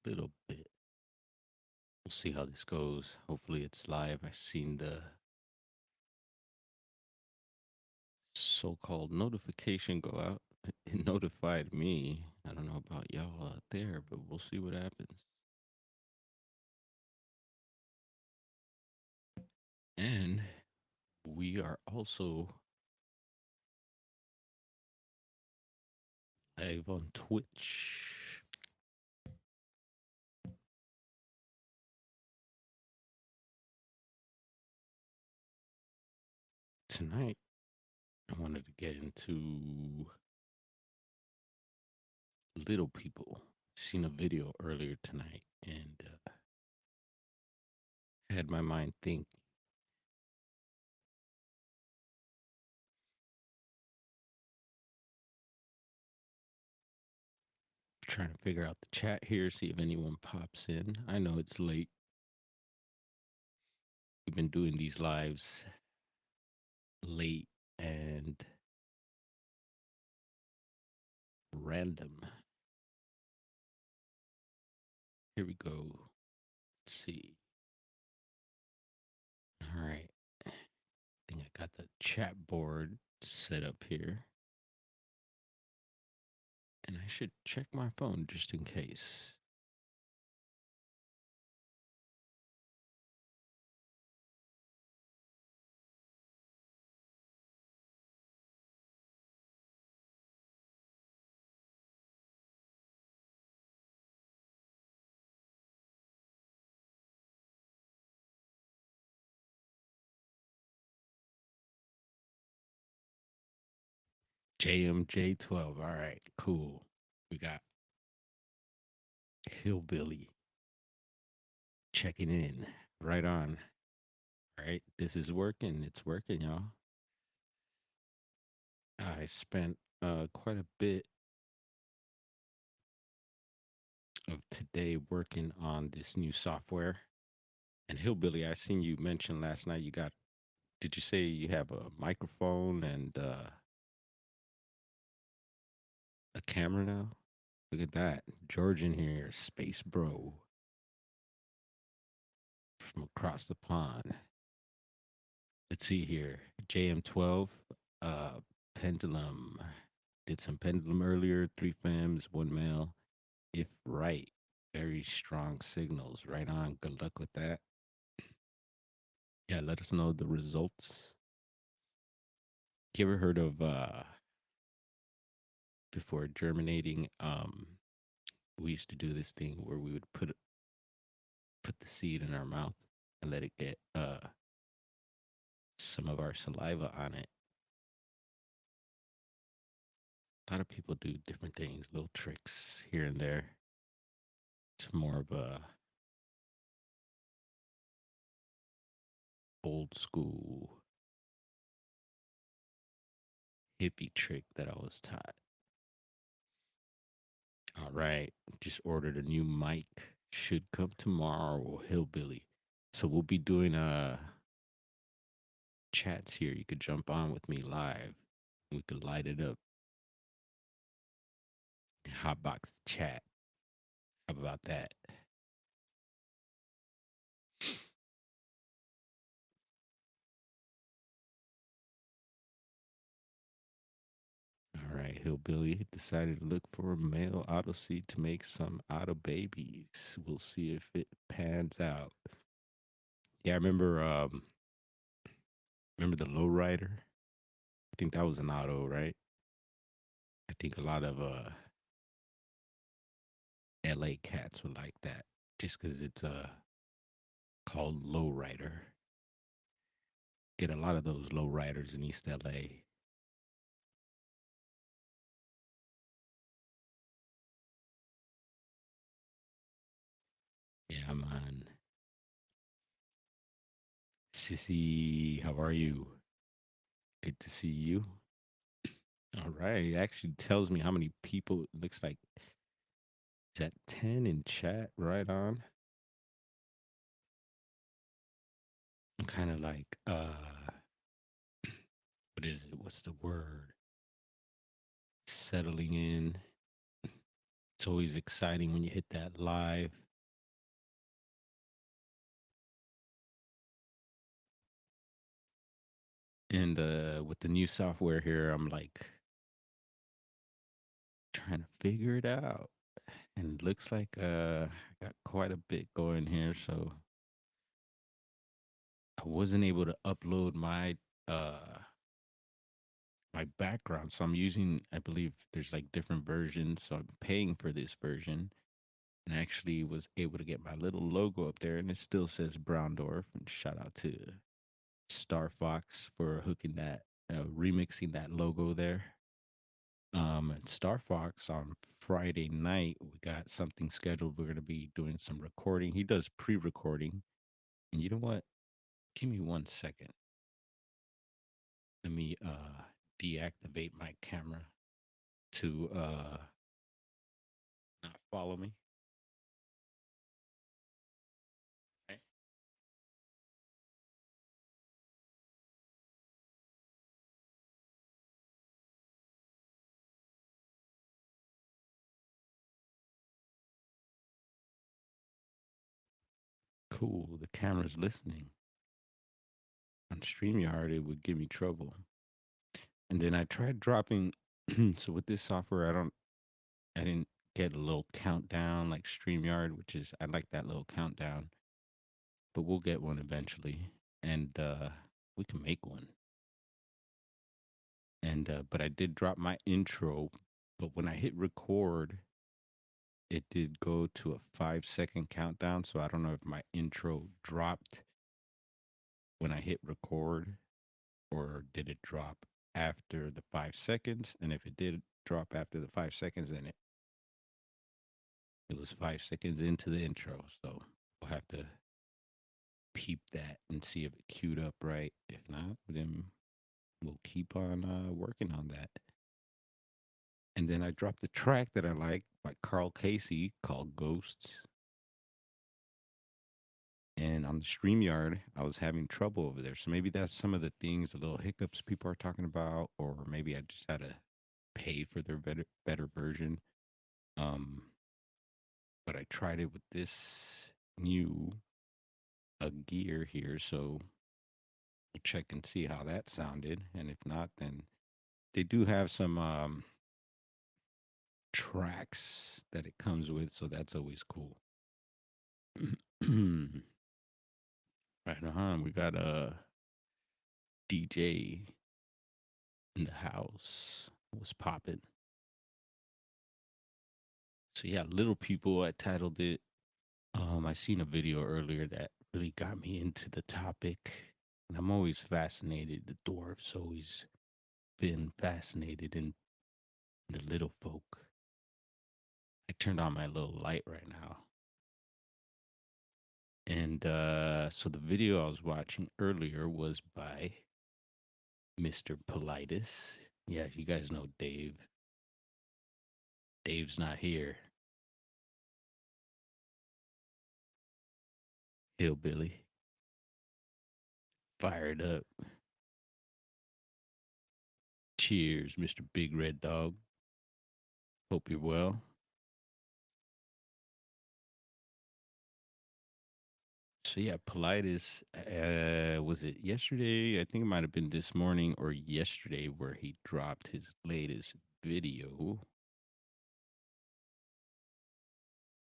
little bit. We'll see how this goes. Hopefully, it's live. I seen the so-called notification go out. It notified me. I don't know about y'all out there, but we'll see what happens. And we are also live on Twitch tonight. I wanted to get into little people. Seen a video earlier tonight and had my mind think. Trying to figure out the chat here, see if anyone pops in. I know it's late. We've been doing these lives late and random. Here we go. Let's see. All right. I think I got the chat board set up here. And I should check my phone just in case. JMJ12. All right, cool. We got Hillbilly checking in. Right on. All right, this is working. It's working, y'all. I spent quite a bit of today working on this new software. And Hillbilly, I seen you mention last night you got, did you say you have a microphone and a camera now? Look at that. George in here, Space Bro from across the pond. Let's see here. JM12, uh, Pendulum. Did some Pendulum earlier, three femmes, one male. If right, very strong signals. Right on. Good luck with that. Yeah, let us know the results. You ever heard of before germinating? We used to do this thing where we would put the seed in our mouth and let it get some of our saliva on it. A lot of people do different things, little tricks here and there. It's more of a old school hippie trick that I was taught. All right, just ordered a new mic. Should come tomorrow, Hillbilly. So we'll be doing chats here. You could jump on with me live. We could light it up. Hotbox chat. How about that? All right, Hillbilly decided to look for a male auto seed to make some auto babies. We'll see if it pans out. Yeah, I remember the lowrider? I think that was an auto, right? I think a lot of LA cats would like that just because it's called lowrider. Get a lot of those lowriders in East LA. Yeah, man. Sissy, how are you? Good to see you. All right. It actually tells me how many people. It looks like it's at 10 in chat. Right on. I'm kind of like, what is it? What's the word? Settling in. It's always exciting when you hit that live. And with the new software here, I'm like trying to figure it out. And it looks like I got quite a bit going here, so I wasn't able to upload my background. So I'm using, I believe there's like different versions. So I'm paying for this version, and I actually was able to get my little logo up there, and it still says Browndorf. And shout out to Star Fox for hooking that, remixing that logo there. And Star Fox on Friday night, we got something scheduled. We're gonna be doing some recording. He does pre-recording, and you know what? Give me 1 second. Let me deactivate my camera to not follow me. Okay. Cool. The camera's listening. On StreamYard, it would give me trouble. And then I tried dropping. So with this software, I didn't get a little countdown like StreamYard, which is, I like that little countdown, but we'll get one eventually. And we can make one. And, but I did drop my intro, but when I hit record, it did go to a 5 second countdown. So I don't know if my intro dropped when I hit record, or did it drop after the 5 seconds? And if it did drop after the 5 seconds, then it was 5 seconds into the intro. So we'll have to peep that and see if it queued up right. If not, then we'll keep on working on that. And then I dropped the track that I like by Carl Casey called Ghosts. And on the StreamYard, I was having trouble over there. So maybe that's some of the things, the little hiccups people are talking about, or maybe I just had to pay for their better version. Um, but I tried it with this new gear here, so we'll check and see how that sounded. And if not, then they do have some tracks that it comes with, so that's always cool. Right on, we got a DJ in the house. What's popping? So yeah, Little People, I titled it. I seen a video earlier that really got me into the topic. And I'm always fascinated. The dwarfs always been fascinated in the little folk. I turned on my little light right now. And so the video I was watching earlier was by Mr. Politis. Yeah, you guys know Dave. Dave's not here. Hillbilly. Fired up. Cheers, Mr. Big Red Dog. Hope you're well. So yeah, Politis, was it yesterday? I think it might have been this morning or yesterday where he dropped his latest video.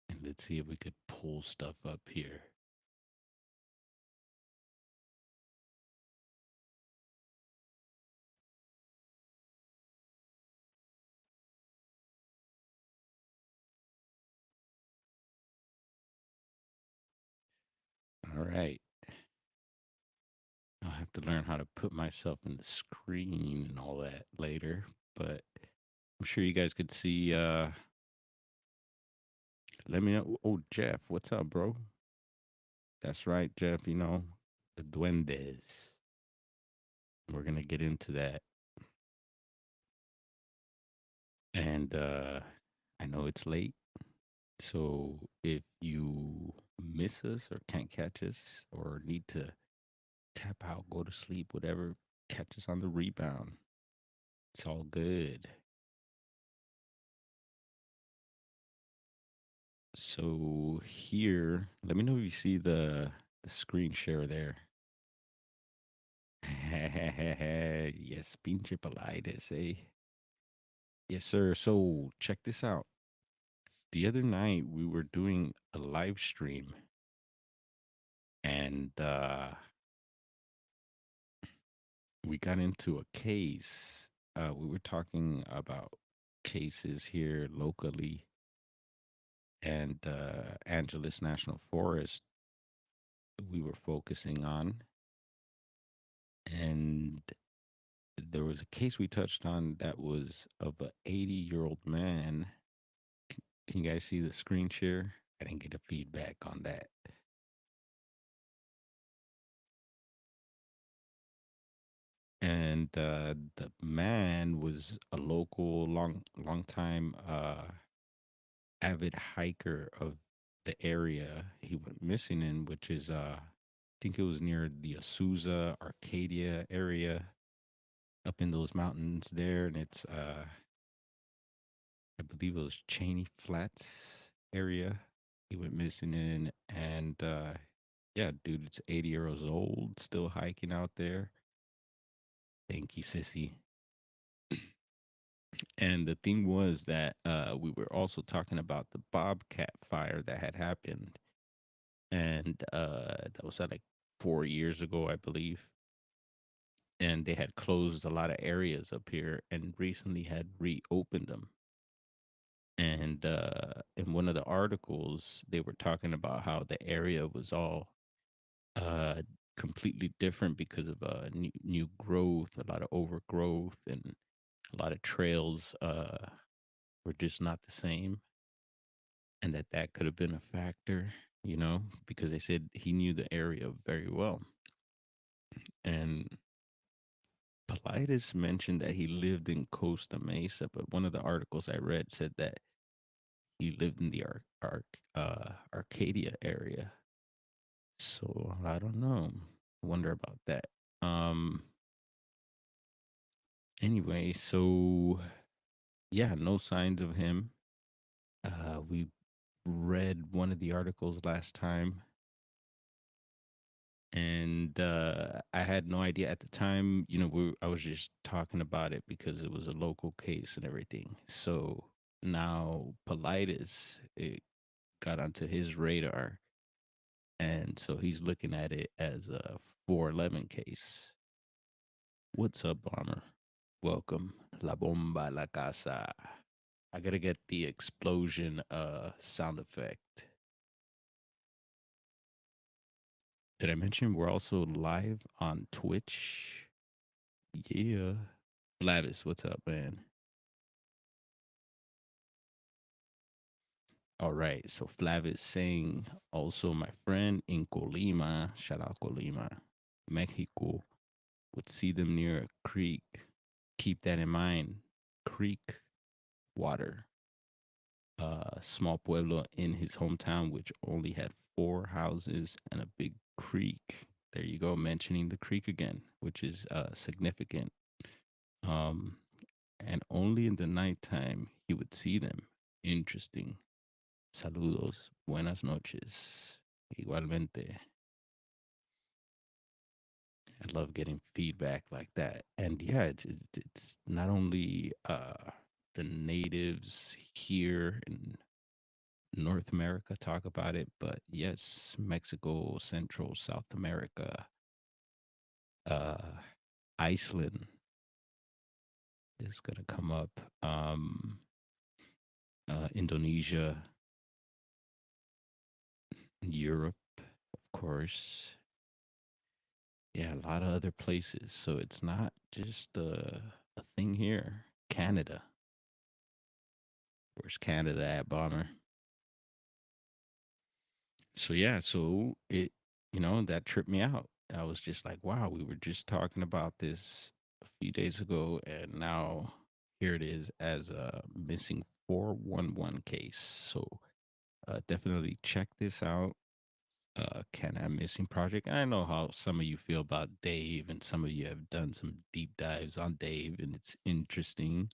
And let's see if we could pull stuff up here. All right. I'll have to learn how to put myself in the screen and all that later, but I'm sure you guys could see. Let me know. Oh, Jeff, what's up, bro? That's right, Jeff. You know, the duendes. We're gonna get into that. And I know it's late. So if you miss us or can't catch us or need to tap out, go to sleep, whatever, catch us on the rebound. It's all good. So here, let me know if you see the screen share there. Yes, pinche palitis, eh? Yes, sir. So check this out. The other night we were doing a live stream, and we got into a case. We were talking about cases here locally, and Angeles National Forest we were focusing on, and there was a case we touched on that was of a 80-year-old man. Can you guys see the screen share? I didn't get a feedback on that. And the man was a local, long time avid hiker of the area he went missing in, which is I think it was near the Azusa Arcadia area, up in those mountains there, and it's I believe it was Cheney Flats area he went missing in, and yeah, dude, it's 80 years old, still hiking out there. Thank you, sissy. And the thing was that we were also talking about the Bobcat fire that had happened, and that was like 4 years ago, I believe. And they had closed a lot of areas up here, and recently had reopened them. And in one of the articles, they were talking about how the area was all uh, completely different because of new growth, a lot of overgrowth, and a lot of trails were just not the same, and that could have been a factor, because they said he knew the area very well. And Politis mentioned that he lived in Costa Mesa, but one of the articles I read said that he lived in the Arcadia area. So I don't know. Wonder about that. Um. Anyway, so yeah, no signs of him. We read one of the articles last time, and I had no idea at the time. I was just talking about it because it was a local case and everything. So now Politis, it got onto his radar, and so he's looking at it as a 411 case. What's up, Bomber? Welcome, La Bomba La Casa. I gotta get the explosion sound effect. Did I mention we're also live on Twitch? Yeah. Flavis, what's up, man? All right. So Flavis saying also my friend in Colima, shout out Colima, Mexico, would see them near a creek. Keep that in mind. Creek water. Small pueblo in his hometown, which only had 4 houses and a big creek. There you go, mentioning the creek again, which is significant. Um, and only in the nighttime he would see them. Interesting. Saludos. Buenas noches. Igualmente. I love getting feedback like that. And yeah, it's not only the natives here in North America talk about it, but yes, Mexico, Central, South America, uh, Iceland is gonna come up. Indonesia, Europe, of course. Yeah, a lot of other places. So it's not just a thing here. Canada. Where's Canada at, Bomber? So yeah, so that tripped me out. I was just like, wow, we were just talking about this a few days ago, and now here it is as a missing 411 case. So definitely check this out. Can I Missing Project? I know how some of you feel about Dave, and some of you have done some deep dives on Dave, and it's interesting.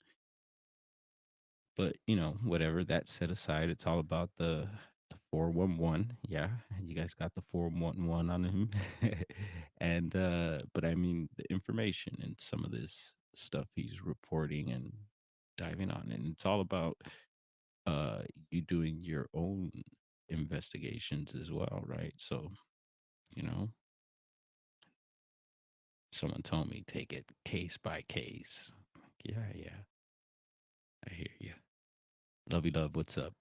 But whatever that set aside, it's all about 411. Yeah, you guys got the 411 on him. And but I mean the information and some of this stuff he's reporting and diving on, and it's all about uh you doing your own investigations as well, right? So, you know, someone told me take it case by case. Like, yeah, yeah, I hear you. Lovey love, what's up?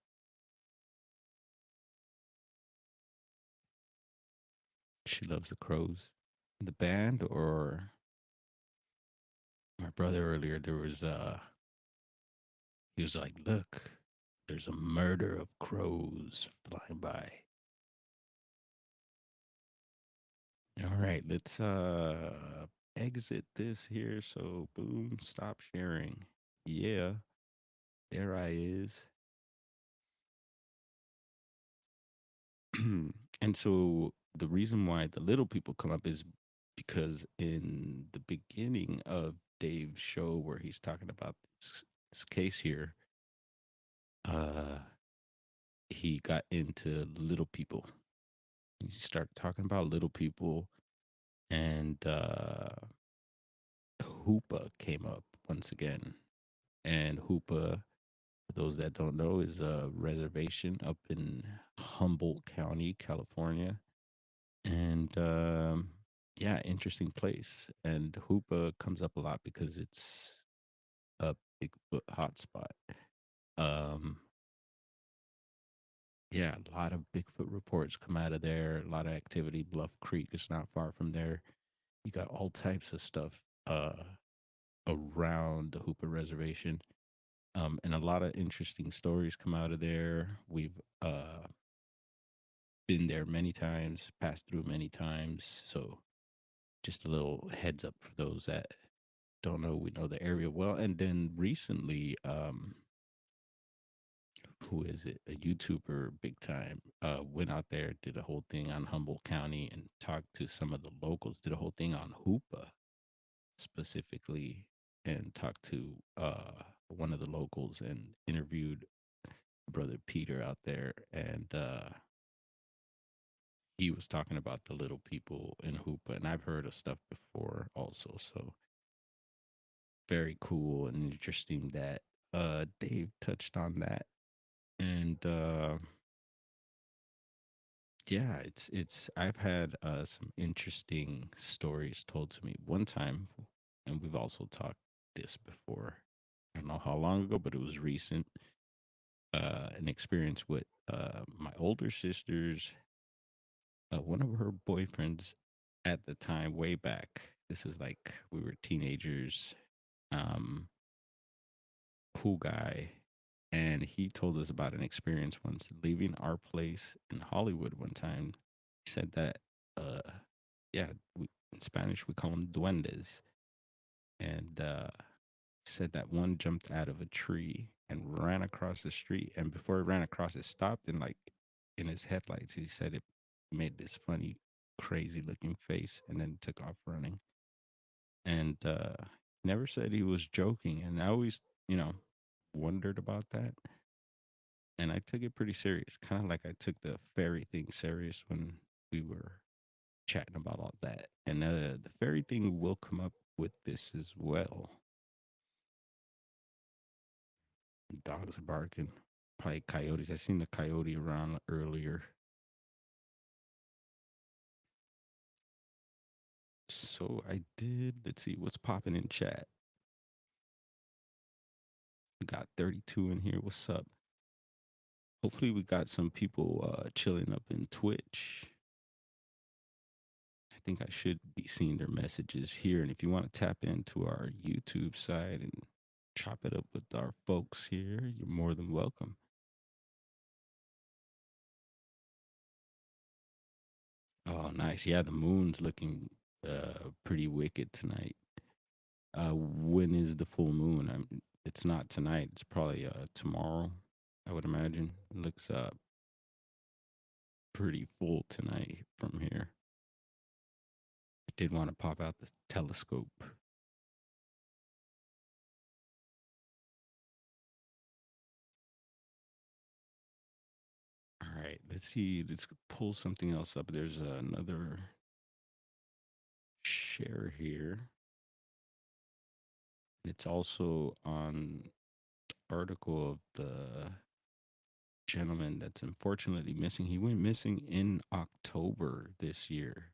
She loves the crows. The band or my brother earlier, there was he was like, look, there's a murder of crows flying by. All right, let's exit this here. So boom, stop sharing. Yeah, there I is. And so the reason why the little people come up is because in the beginning of Dave's show where he's talking about this case here, uh he got into little people. He started talking about little people, and Hoopa came up once again. And Hoopa, for those that don't know, is a reservation up in Humboldt County, California. And yeah, interesting place. And Hoopa comes up a lot because it's a Bigfoot hotspot. Um, yeah, a lot of Bigfoot reports come out of there. A lot of activity. Bluff Creek is not far from there. You got all types of stuff around the Hooper Reservation, and a lot of interesting stories come out of there. We've been there many times, passed through many times. So just a little heads up for those that don't know. We know the area well. And then recently, who is it? A YouTuber, big time, went out there, did a whole thing on Humboldt County, and talked to some of the locals. Did a whole thing on Hoopa specifically, and talked to one of the locals and interviewed brother Peter out there, and he was talking about the little people in Hoopa, and I've heard of stuff before also. So very cool and interesting that Dave touched on that, and yeah, it's I've had some interesting stories told to me one time, and we've also talked this before. I don't know how long ago, but it was recent. An experience with my older sister's one of her boyfriends at the time, way back. This is like we were teenagers. Um, cool guy, and he told us about an experience once leaving our place in Hollywood one time. He said that, uh, yeah, in Spanish we call them duendes, and said that one jumped out of a tree and ran across the street, and before it ran across, it stopped and like in his headlights, he said it made this funny, crazy looking face, and then took off running. And never said he was joking, and I always, you know, wondered about that, and I took it pretty serious, kind of like I took the fairy thing serious when we were chatting about all that. And the fairy thing will come up with this as well. Dogs are barking, probably coyotes. I seen the coyote around earlier. So I did. Let's see what's popping in chat. We got 32 in here. What's up? Hopefully, we got some people chilling up in Twitch. I think I should be seeing their messages here. And if you want to tap into our YouTube side and chop it up with our folks here, you're more than welcome. Oh, nice. Yeah, the moon's looking pretty wicked tonight. When is the full moon? It's not tonight. It's probably tomorrow, I would imagine. It looks pretty full tonight from here. I did want to pop out the telescope. All right, let's see. Let's pull something else up. There's another share here. It's also on article of the gentleman that's unfortunately missing. He went missing in October this year.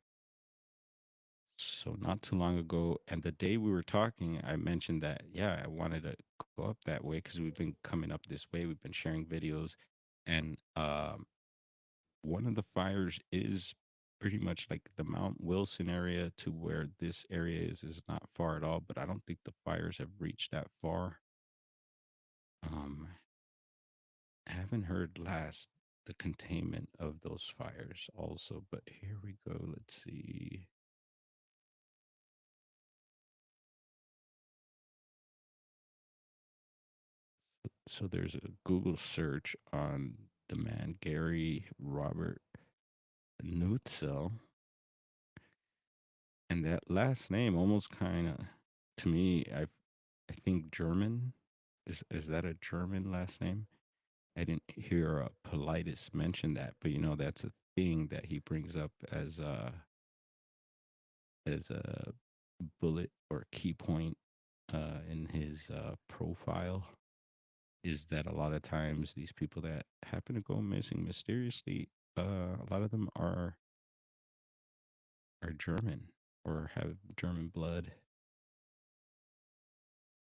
So not too long ago, and the day we were talking, I mentioned that yeah, I wanted to go up that way because we've been coming up this way. We've been sharing videos, and one of the fires is pretty much like the Mount Wilson area to where this area is not far at all. But I don't think the fires have reached that far. Um, I haven't heard last the containment of those fires also, but here we go. Let's see. So there's a Google search on the man Gary Robert Nutzel, and that last name almost kind of to me, I think German. Is that a German last name? I didn't hear Politis mention that, but you know that's a thing that he brings up as a bullet or key point in his profile is that a lot of times these people that happen to go missing mysteriously, a lot of them are German or have German blood,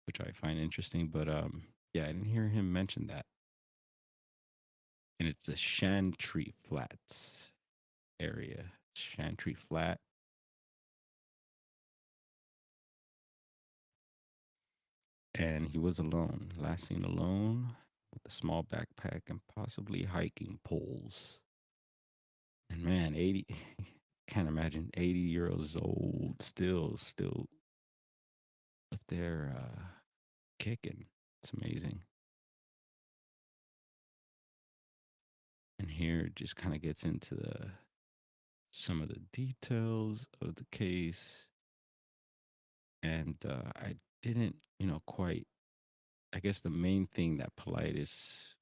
which I find interesting. But yeah, I didn't hear him mention that. And it's the Chantry Flats area. Chantry Flat. And he was alone, last seen alone with a small backpack and possibly hiking poles. And man, 80, can't imagine 80 years old, still up there kicking. It's amazing. And here it just kind of gets into the some of the details of the case. And I didn't, quite. I guess the main thing that Politis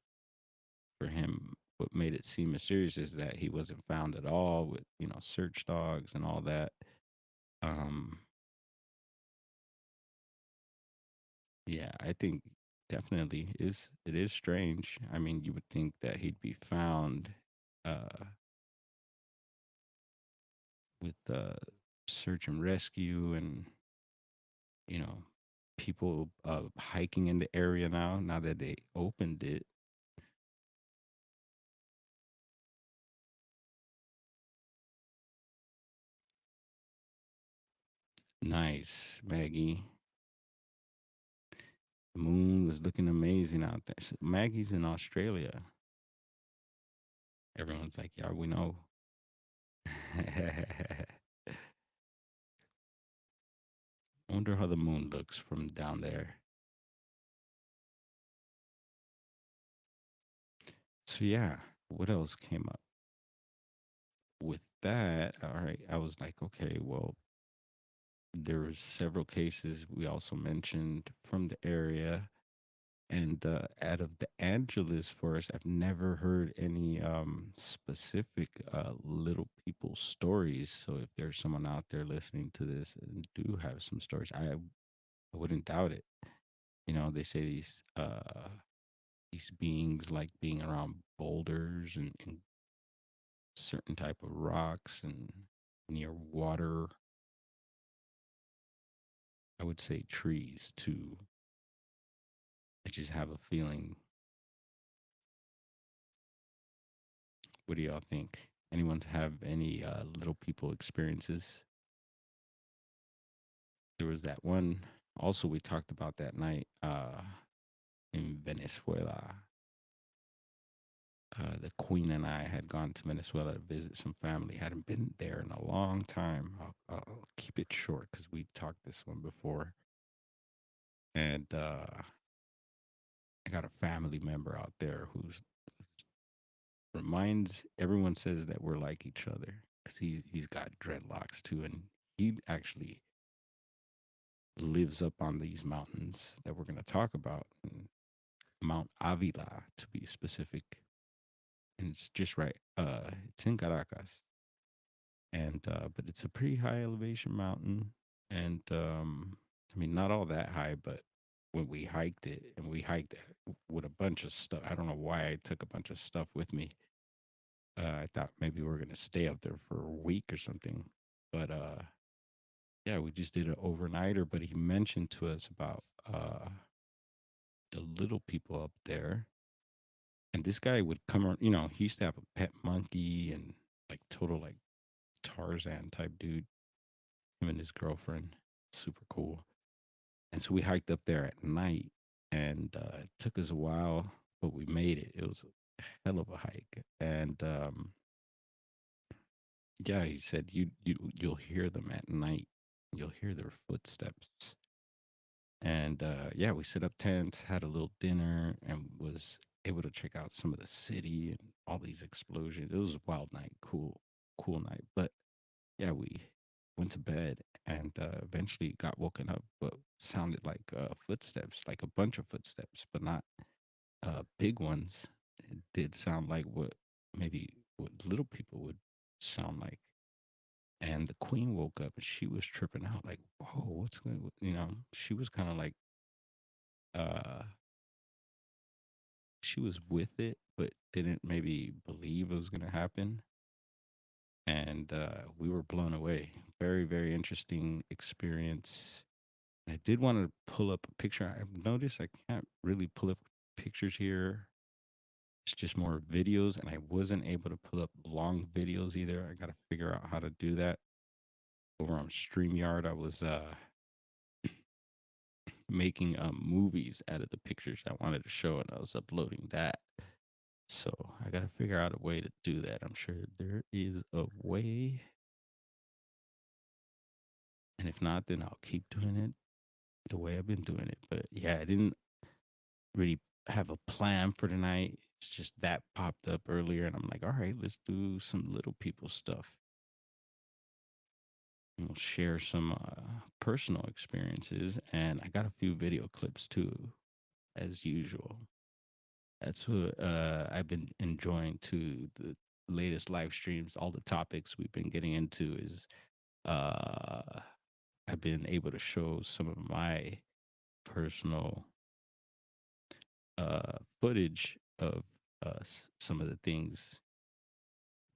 for him, what made it seem mysterious is that he wasn't found at all with, search dogs and all that. Um, yeah, I think definitely is it is strange. I mean, you would think that he'd be found uh, with search and rescue and you know people hiking in the area now that they opened it. Nice, Maggie. The moon was looking amazing out there. So Maggie's in Australia. Everyone's like, yeah, we know. I wonder how the moon looks from down there. So yeah, what else came up with that? All right, I was like, okay, well, there were several cases we also mentioned from the area, and out of the Angeles forest, I've never heard any specific little people stories. So if there's someone out there listening to this and do have some stories, I wouldn't doubt it. They say these beings like being around boulders and certain type of rocks and near water. I would say trees too. I just have a feeling. What do y'all think? Anyone have any little people experiences? There was that one. Also, we talked about that night in Venezuela. The Queen and I had gone to Venezuela to visit some family. Hadn't been there in a long time. I'll keep it short because we talked this one before. And I got a family member out there who's reminds everyone says that we're like each other because he's got dreadlocks too, and he actually lives up on these mountains that we're going to talk about, Mount Avila to be specific. and it's just right. It's in Caracas, and but it's a pretty high elevation mountain, and I mean not all that high, but when we hiked it, and we hiked it with a bunch of stuff. I don't know why I took a bunch of stuff with me. I thought maybe we were gonna stay up there for a week or something, but yeah, we just did an overnighter. But he mentioned to us about the little people up there, and this guy would come around. He used to have a pet monkey and like total like Tarzan type dude. Him and his girlfriend, super cool. And so we hiked up there at night, and it took us a while, but we made it. It was a hell of a hike, and yeah, he said you'll hear them at night. You'll hear their footsteps. And yeah, we set up tents, had a little dinner, and was able to check out some of the city and all these explosions. It was a wild night, cool night. But yeah, we went to bed, and eventually got woken up, but sounded like footsteps, like a bunch of footsteps, but not big ones. It did sound like what little people would sound like. And the queen woke up, and she was tripping out, like, "Whoa, what's going?" She was kind of like, uh, she was with it, but didn't maybe believe it was going to happen. And we were blown away. Very, very interesting experience. I did want to pull up a picture. I've noticed I can't really pull up pictures here. It's just more videos, and I wasn't able to pull up long videos either. I got to figure out how to do that. Over on StreamYard, I was making movies out of the pictures I wanted to show, and I was uploading that. So I got to figure out a way to do that. I'm sure there is a way. And if not, then I'll keep doing it the way I've been doing it. But yeah, I didn't really have a plan for tonight. It's just that popped up earlier, and I'm like, all right, let's do some little people stuff. And we'll share some personal experiences. And I got a few video clips too, as usual. That's what I've been enjoying too. The latest live streams, all the topics we've been getting into is uh, I've been able to show some of my personal footage of some of the things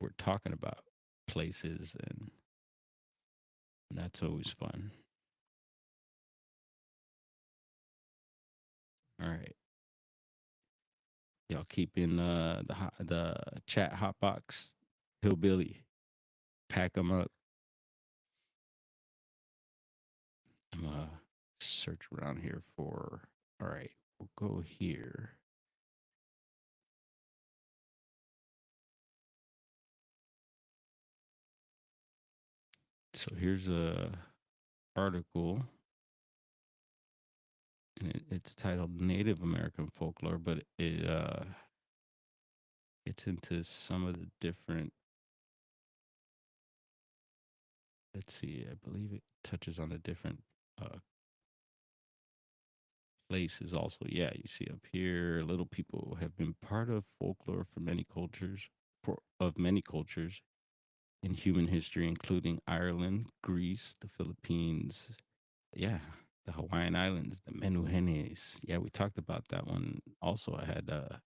we're talking about, places, and that's always fun. All right, y'all keep in the chat hotbox, hillbilly, pack them up. I'm gonna search around here for. All right, we'll go here. So here's a article, and it's titled "Native American Folklore," but it gets into some of the different. Let's see, I believe it touches on the different uh, places also. Yeah, you see up here, little people have been part of folklore for many cultures, of many cultures in human history, including Ireland, Greece, the Philippines, yeah, the Hawaiian Islands, the Menuhenes. Yeah, we talked about that one. Also, I had a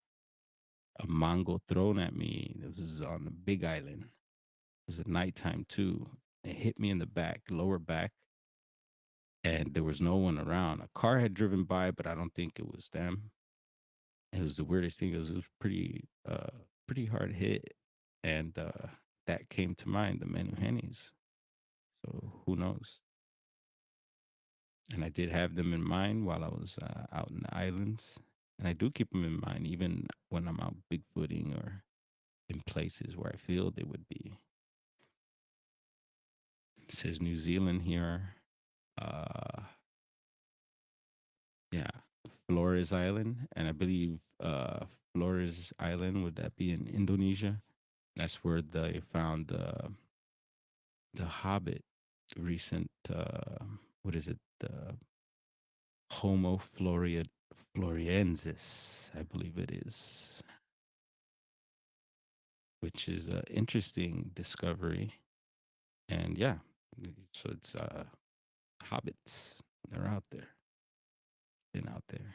mango thrown at me. This is on the Big Island. It was at nighttime too. It hit me in the back, lower back, and there was no one around. A car had driven by, but I don't think it was them. It was the weirdest thing. It was pretty hard hit, and that came to mind, the Menuhenes. So who knows? And I did have them in mind while I was out in the islands, and I do keep them in mind even when I'm out bigfooting or in places where I feel they would be. It says New Zealand here. Uh, yeah, Flores Island, and I believe Flores Island, would that be in Indonesia? That's where they found the Hobbit recent. What is it? The Homo floriensis, I believe it is. which is an interesting discovery. And yeah, so it's hobbits. They're out there, been out there,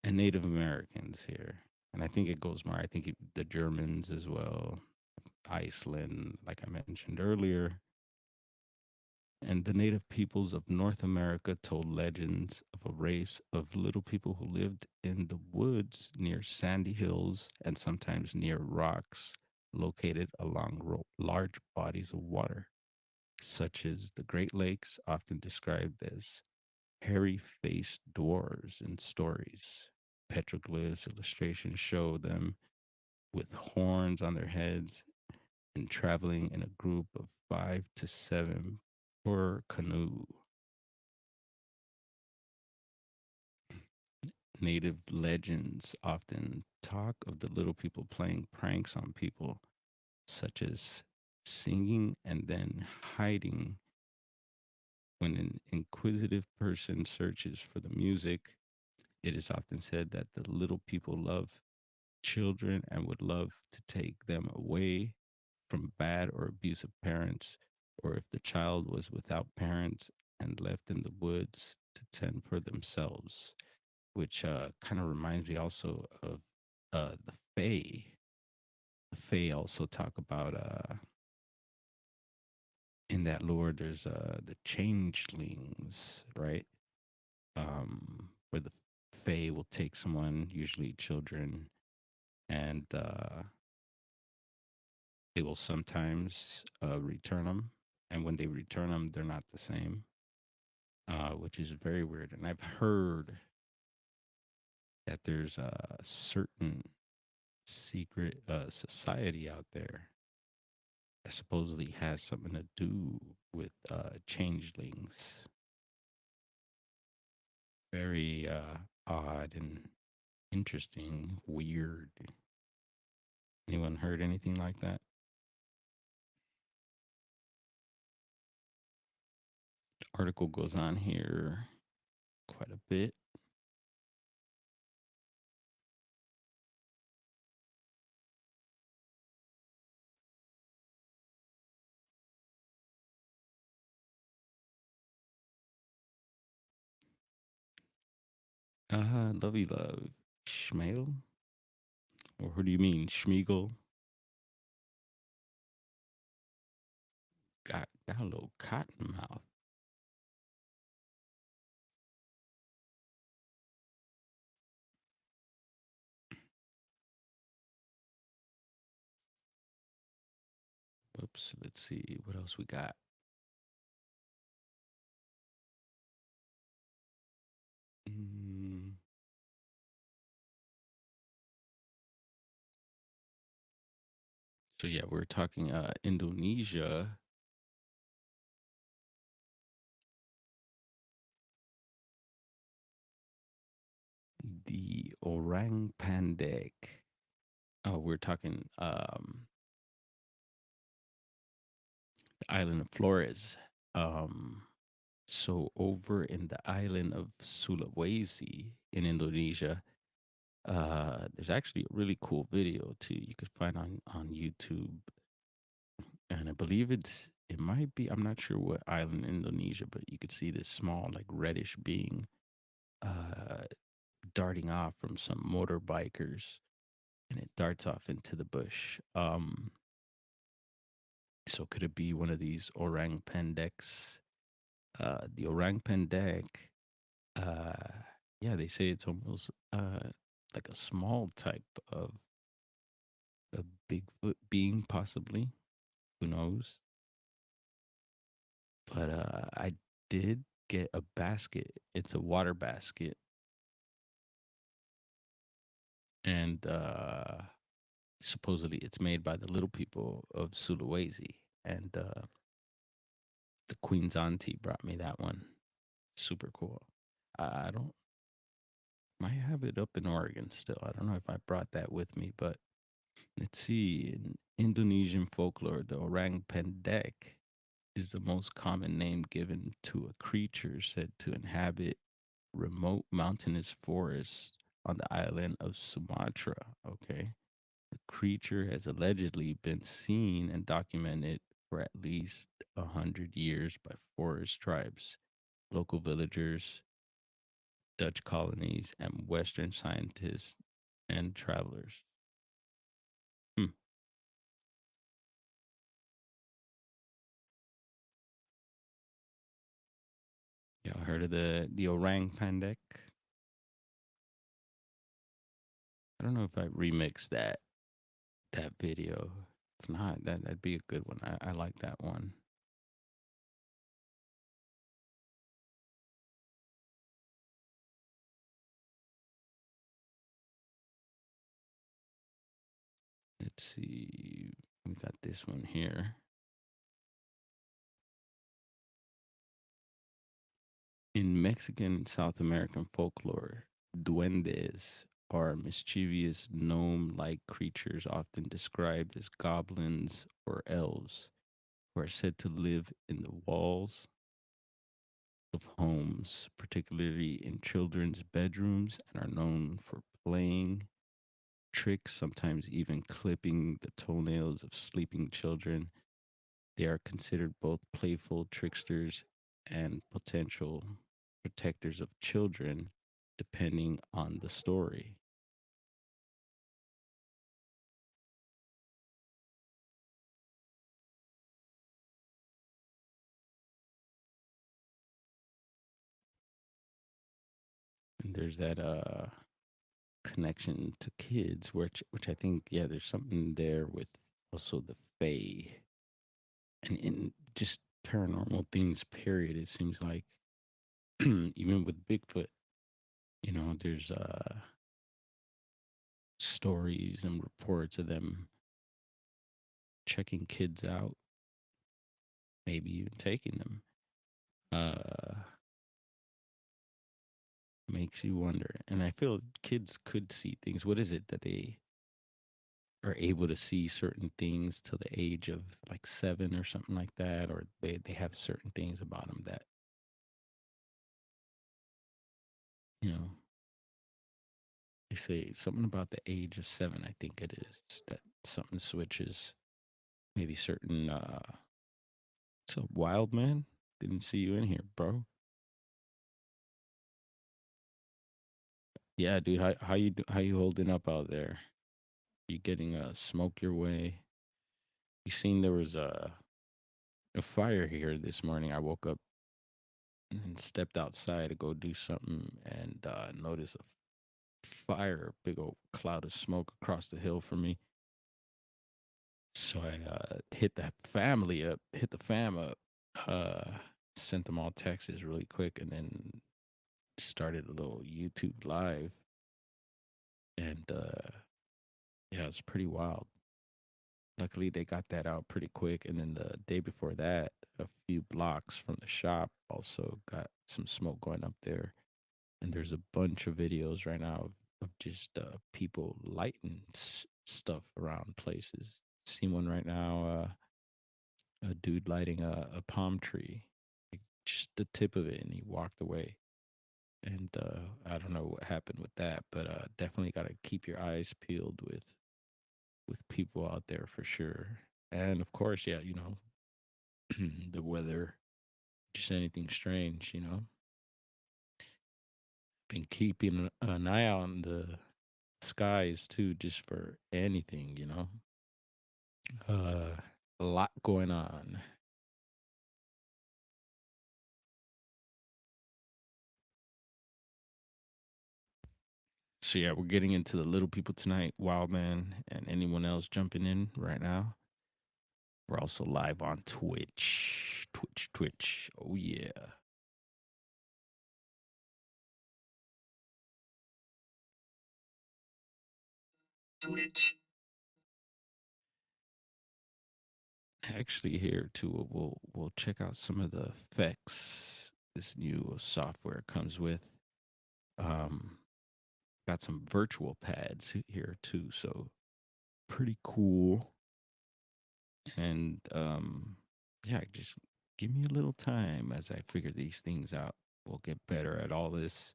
and Native Americans here. And I think it goes more. I think the Germans as well, Iceland, like I mentioned earlier, and the native peoples of North America told legends of a race of little people who lived in the woods near sandy hills and sometimes near rocks located along large bodies of water, such as the Great Lakes, often described as hairy faced dwarves in stories. Petroglyphs illustrations show them with horns on their heads and traveling in a group of 5 to 7 per canoe. Native legends often talk of the little people playing pranks on people, such as singing and then hiding when an inquisitive person searches for the music. It is often said that the little people love children and would love to take them away from bad or abusive parents, or if the child was without parents and left in the woods to tend for themselves, which kind of reminds me also of the Fae. The Fae also talk about in that lore. There's the changelings, right? Where the Fae will take someone, usually children, and they will sometimes return them. And when they return them, they're not the same, which is very weird. And I've heard that there's a certain secret society out there that supposedly has something to do with changelings. Very odd and interesting, weird. Anyone heard anything like that? Article goes on here quite a bit. Lovey love. Schmale? Or who do you mean? Schmiegel? Got a little cotton mouth. Whoops. Let's see what else we got. Mm, so yeah, we're talking Indonesia. The orang pendek. Oh, we're talking the island of Flores. Um, so over in the island of Sulawesi in Indonesia, there's actually a really cool video too. You could find on YouTube, and I believe it might be. I'm not sure what island in Indonesia, but you could see this small like reddish being uh, darting off from some motorbikers, and it darts off into the bush. So could it be one of these orang pendeks? The orang pendek, uh, yeah, they say it's almost like a small type of a Bigfoot being, possibly. Who knows? But I did get a basket. It's a water basket, and supposedly it's made by the little people of Sulawesi. And the Queen's auntie brought me that one. Super cool. I don't might have it up in Oregon still. I don't know if I brought that with me, but let's see. In Indonesian folklore, the orang pendek is the most common name given to a creature said to inhabit remote mountainous forests on the island of Sumatra. Okay. The creature has allegedly been seen and documented for at least 100 years by forest tribes, local villagers, Dutch colonies, and Western scientists and travelers. Hmm. Y'all heard of the orang pandek? I don't know if I remixed that video. If not, that'd be a good one. I like that one. Let's see. We got this one here. In Mexican and South American folklore, duendes are mischievous gnome like creatures often described as goblins or elves who are said to live in the walls of homes, particularly in children's bedrooms, and are known for playing tricks, sometimes even clipping the toenails of sleeping children. They are considered both playful tricksters and potential protectors of children, depending on the story. And there's that connection to kids, which I think, yeah, there's something there with also the fae and in just paranormal things. Period. It seems like even with Bigfoot, there's stories and reports of them checking kids out, maybe even taking them. Uh, Makes you wonder. And I feel kids could see things. What is it that they are able to see certain things till the age of like 7 or something like that? Or they have certain things about them that, you know, they say something about the age of 7, I think it is, that something switches. Maybe certain, what's up, wild man? Didn't see you in here, bro. Yeah, dude, how you holding up out there? You getting smoke your way? You seen there was a fire here this morning. I woke up and stepped outside to go do something and noticed a fire, big old cloud of smoke across the hill from me. So I hit the fam up, uh, sent them all texts really quick, and then started a little YouTube live. And yeah, it's pretty wild. Luckily, they got that out pretty quick. And then the day before that, a few blocks from the shop, also got some smoke going up there. And there's a bunch of videos right now of just people lighting stuff around places. See one right now, a dude lighting a palm tree, like just the tip of it, and he walked away. And I don't know what happened with that, but definitely got to keep your eyes peeled with people out there for sure. And of course, yeah, the weather, just anything strange, been keeping an eye out on the skies too, just for anything. Uh, a lot going on. So yeah, we're getting into the little people tonight. Wild man and anyone else jumping in right now. We're also live on Twitch. Twitch. Oh yeah. Actually, here too, we'll check out some of the effects this new software comes with. Um, got some virtual pads here too, so pretty cool. And yeah, just give me a little time as I figure these things out. We'll get better at all this.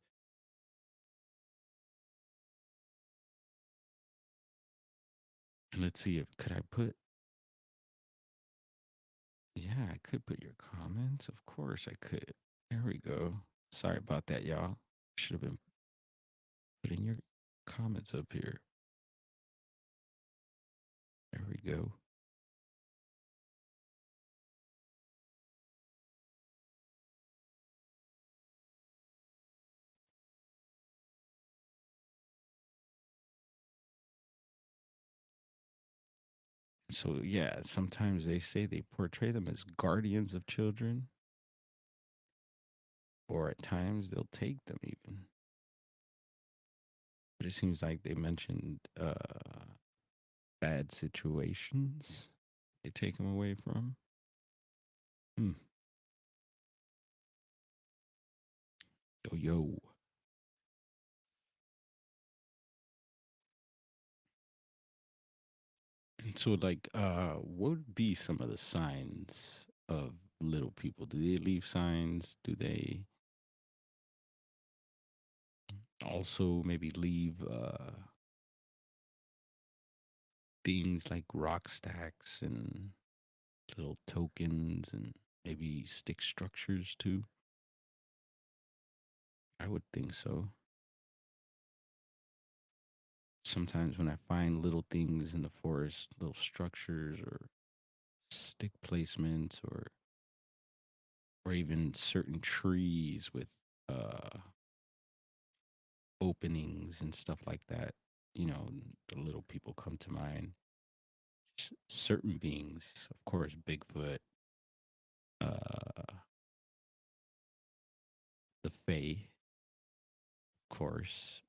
Let's see if could I put. Yeah, I could put your comments. Of course, I could. There we go. Sorry about that, y'all. Should have been putting your comments up here. There we go. So yeah, sometimes they say they portray them as guardians of children, or at times they'll take them even. But it seems like they mentioned bad situations they take them away from. Hmm. Yo yo. And so like what would be some of the signs of little people? Do they leave signs? Do they also maybe leave things like rock stacks and little tokens and maybe stick structures too? I would think so. Sometimes when I find little things in the forest, little structures or stick placements or even certain trees with uh openings and stuff like that, you know, the little people come to mind. Certain beings, of course, Bigfoot, uh the Fae, of course.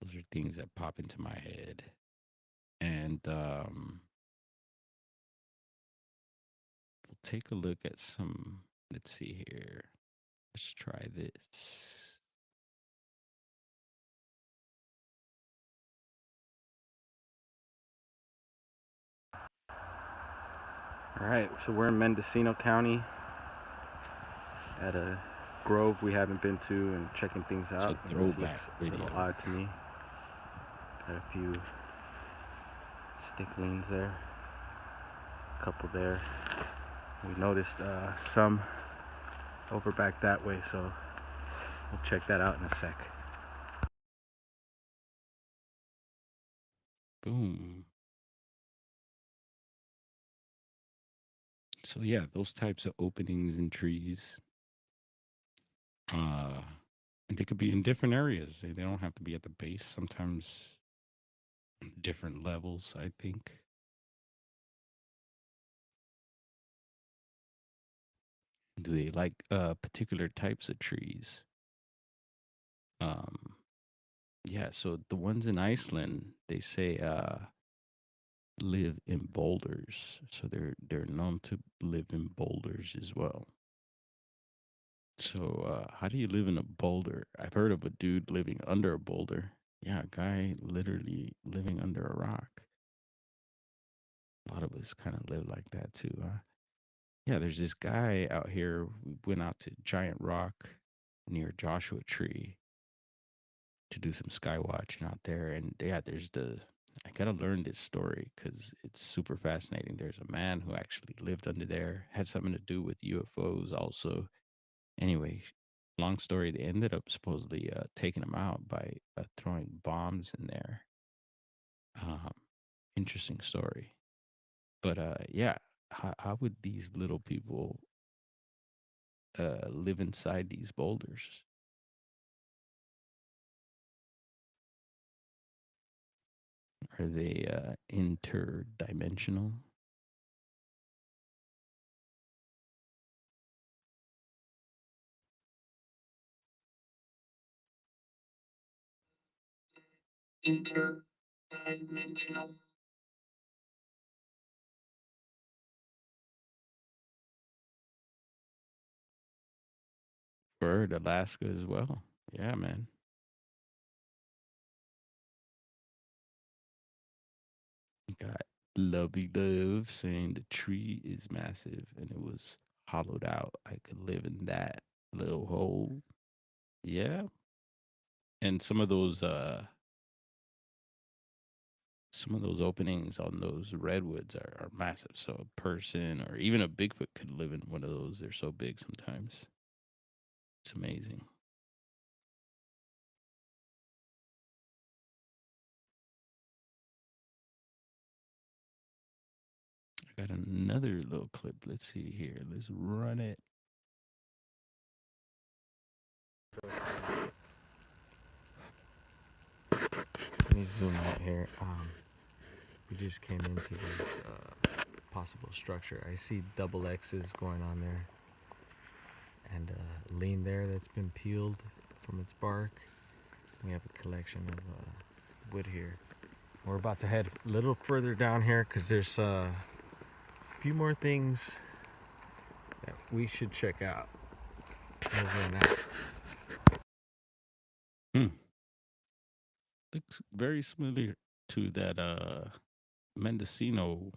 Those are things that pop into my head. And we'll take a look at some. Let's see here. Let's try this. All right, so we're in Mendocino County at a grove we haven't been to and checking things out. It's a throwback video. A little odd to me. Got a few sticklings there, a couple there. We noticed some over back that way, so we'll check that out in a sec. Boom. So yeah, those types of openings in trees, and they could be in different areas. They don't have to be at the base. Sometimes different levels, I think. Do they like particular types of trees? Um, yeah. So the ones in Iceland, they say live in boulders. So they're known to live in boulders as well. So how do you live in a boulder? I've heard of a dude living under a boulder. Yeah, a guy literally living under a rock. A lot of us kind of live like that too. Yeah, there's this guy out here. We went out to Giant Rock near Joshua Tree to do some sky watching out there. And yeah, I gotta learn this story because it's super fascinating. There's a man who actually lived under there, had something to do with UFOs also. Anyway, long story, they ended up supposedly taking him out by throwing bombs in there. Um, Interesting story. But yeah, how would these little people live inside these boulders? Are they interdimensional? Interdimensional. Bird, Alaska as well. Yeah, man. Got Lovey Love saying the tree is massive and it was hollowed out. I could live in that little hole. Yeah. And some of those some of those openings on those redwoods are massive. So a person or even a Bigfoot could live in one of those. They're so big sometimes. It's amazing. I got another little clip. Let's see here. Let's run it. Let me zoom out here. We just came into this possible structure. I see double X's going on there, and a lean there that's been peeled from its bark. We have a collection of wood here. We're about to head a little further down here because there's a few more things that we should check out. Over and out. Hmm. Looks very similar to that Mendocino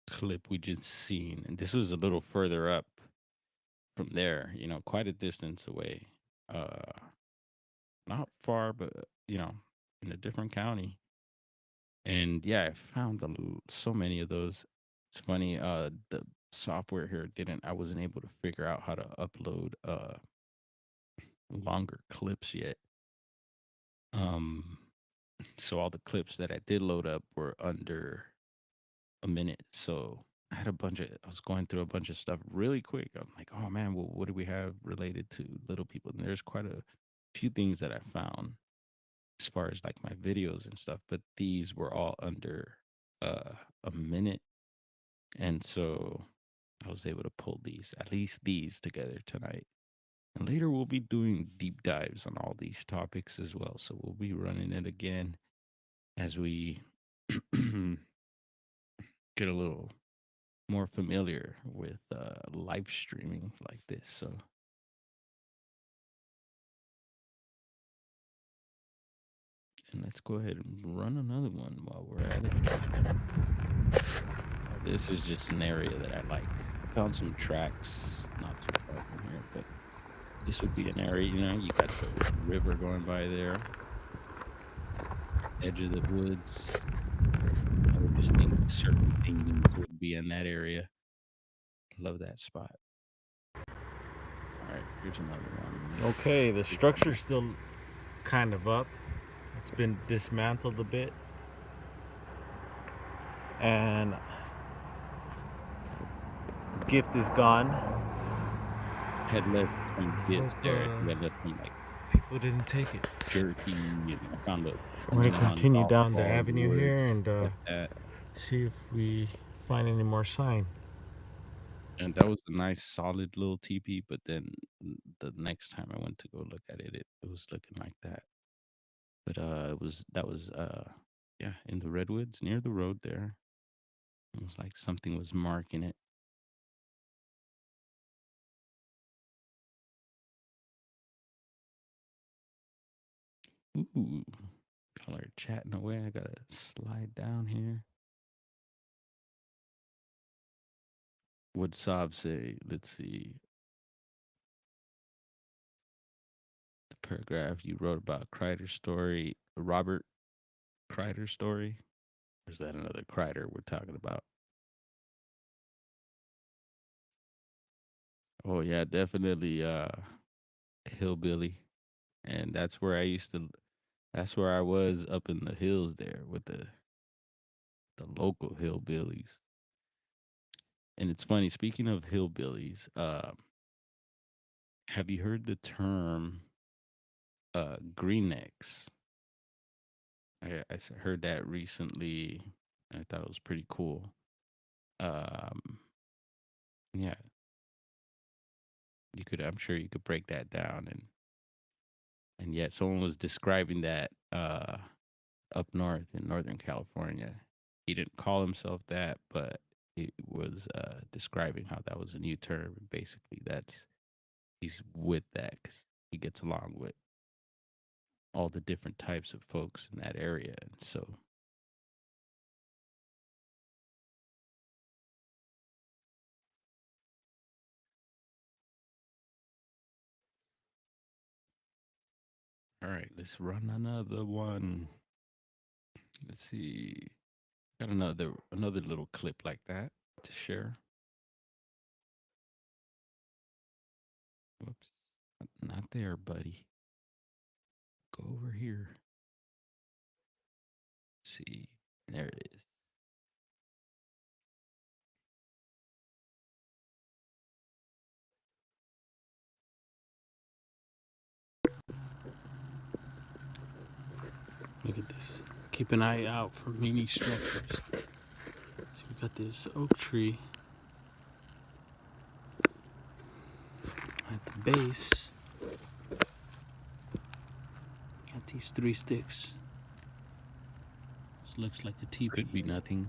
clip we just seen. And this was a little further up from there, quite a distance away. Uh Not far, but in a different county. And yeah, I found so many of those. It's funny, the software here didn't I wasn't able to figure out how to upload longer clips yet. Um so all the clips that I did load up were under a minute. So I was going through a bunch of stuff really quick. I'm like, oh man, well, what do we have related to little people? And there's quite a few things that I found as far as like my videos and stuff, but these were all under uh, a minute. And so I was able to pull at least these together tonight. And later we'll be doing deep dives on all these topics as well. So we'll be running it again as we get a little more familiar with live streaming like this. So, and let's go ahead and run another one while we're at it. This is just an area that I like. I found some tracks not too far from here, but this would be an area, you got the river going by there, edge of the woods. I would just think certain things would be in that area. Love that spot. All right, here's another one. Okay, the structure's still kind of up. It's been dismantled a bit. And the gift is gone. Had left some gifts there. He had left some like People didn't take it. jerky, and I found a We're gonna continue down the ball, avenue wood, here and like that. see if we find any more sign. And that was a nice solid little teepee, but then the next time I went to go look at it, it was looking like that. But that was yeah, in the redwoods near the road there. It was like something was marking it. Ooh, y'all are chatting away. I gotta slide down here. What Saab say? Let's see. The paragraph you wrote about Kreider's story, Robert Kreider's story. Or is that another Kreider we're talking about? Oh yeah, definitely hillbilly. And that's where I was up in the hills there with the local hillbillies. And it's funny, speaking of hillbillies, have you heard the term greenecks? Heard that recently. I thought it was pretty cool. Um, yeah, I'm sure you could break that down, and yet someone was describing that up north in Northern California. He didn't call himself that, but it was describing how that was a new term. Basically, he's with that 'cause he gets along with all the different types of folks in that area, and so All right, let's run another one. Let's see. Got another little clip like that to share. Whoops. Not there, buddy. Go over here. Let's see. There it is. Look at this. Keep an eye out for mini structures. So we got this oak tree at the base. Got these three sticks. This looks like a teepee. Could be nothing.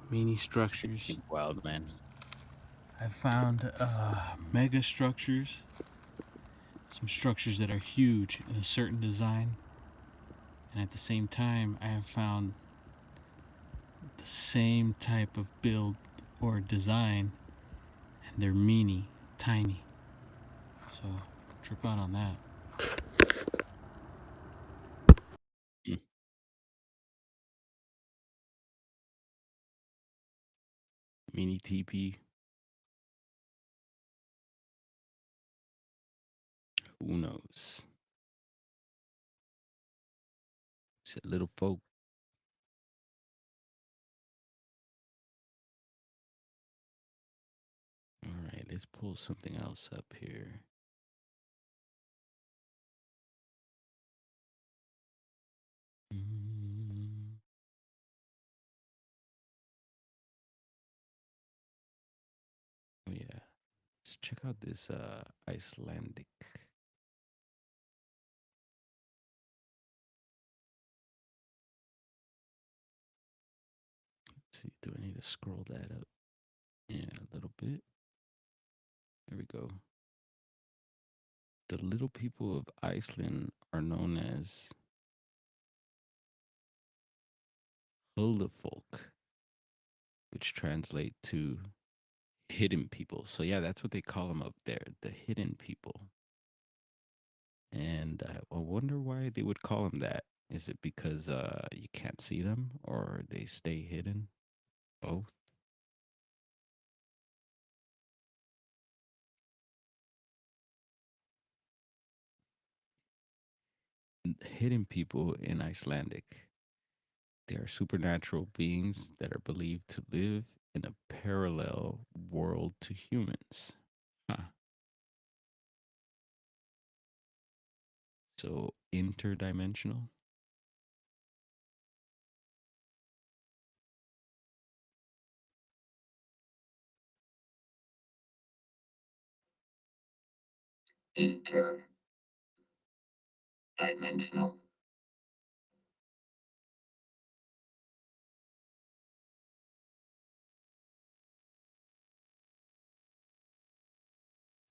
Mini structures. Wild man. I found mega structures. Some structures that are huge in a certain design. And at the same time, I have found the same type of build or design, and they're mini, tiny. So trip out on that. Mm. Mini TP. Who knows? It's a little folk. All right, let's pull something else up here. Mm. Oh yeah, let's check out this Icelandic. Let's see, do I need to scroll that up? Yeah, a little bit. There we go. The little people of Iceland are known as Huldafolk, which translate to hidden people. So yeah, that's what they call them up there, the hidden people. And I wonder why they would call them that. Is it because you can't see them or they stay hidden? Both. Hidden people in Icelandic. They are supernatural beings that are believed to live in a parallel world to humans. Huh. So interdimensional. Interdimensional.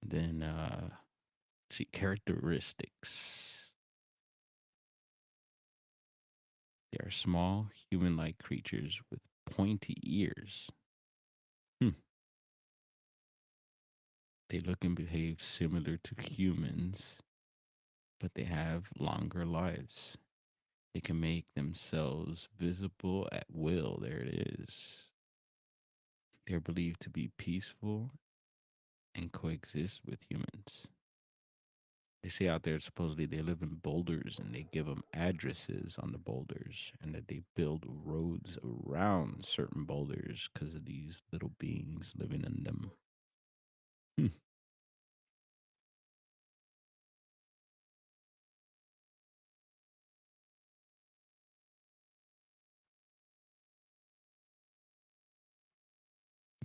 Then let's see characteristics. They are small, human-like creatures with pointy ears. Hmm. They look and behave similar to humans, but they have longer lives. They can make themselves visible at will. There it is. They're believed to be peaceful and coexist with humans. They say out there supposedly they live in boulders and they give them addresses on the boulders and that they build roads around certain boulders because of these little beings living in them. Hmm.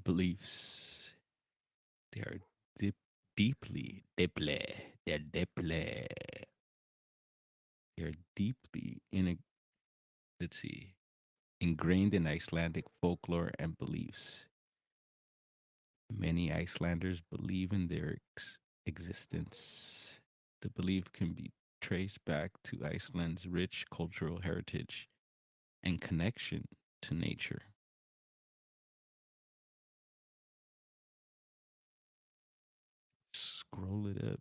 Beliefs. They are deep, they're deeply, they're deeply let's see, ingrained in Icelandic folklore and beliefs. Many Icelanders believe in their existence. The belief can be traced back to Iceland's rich cultural heritage and connection to nature. Scroll it up.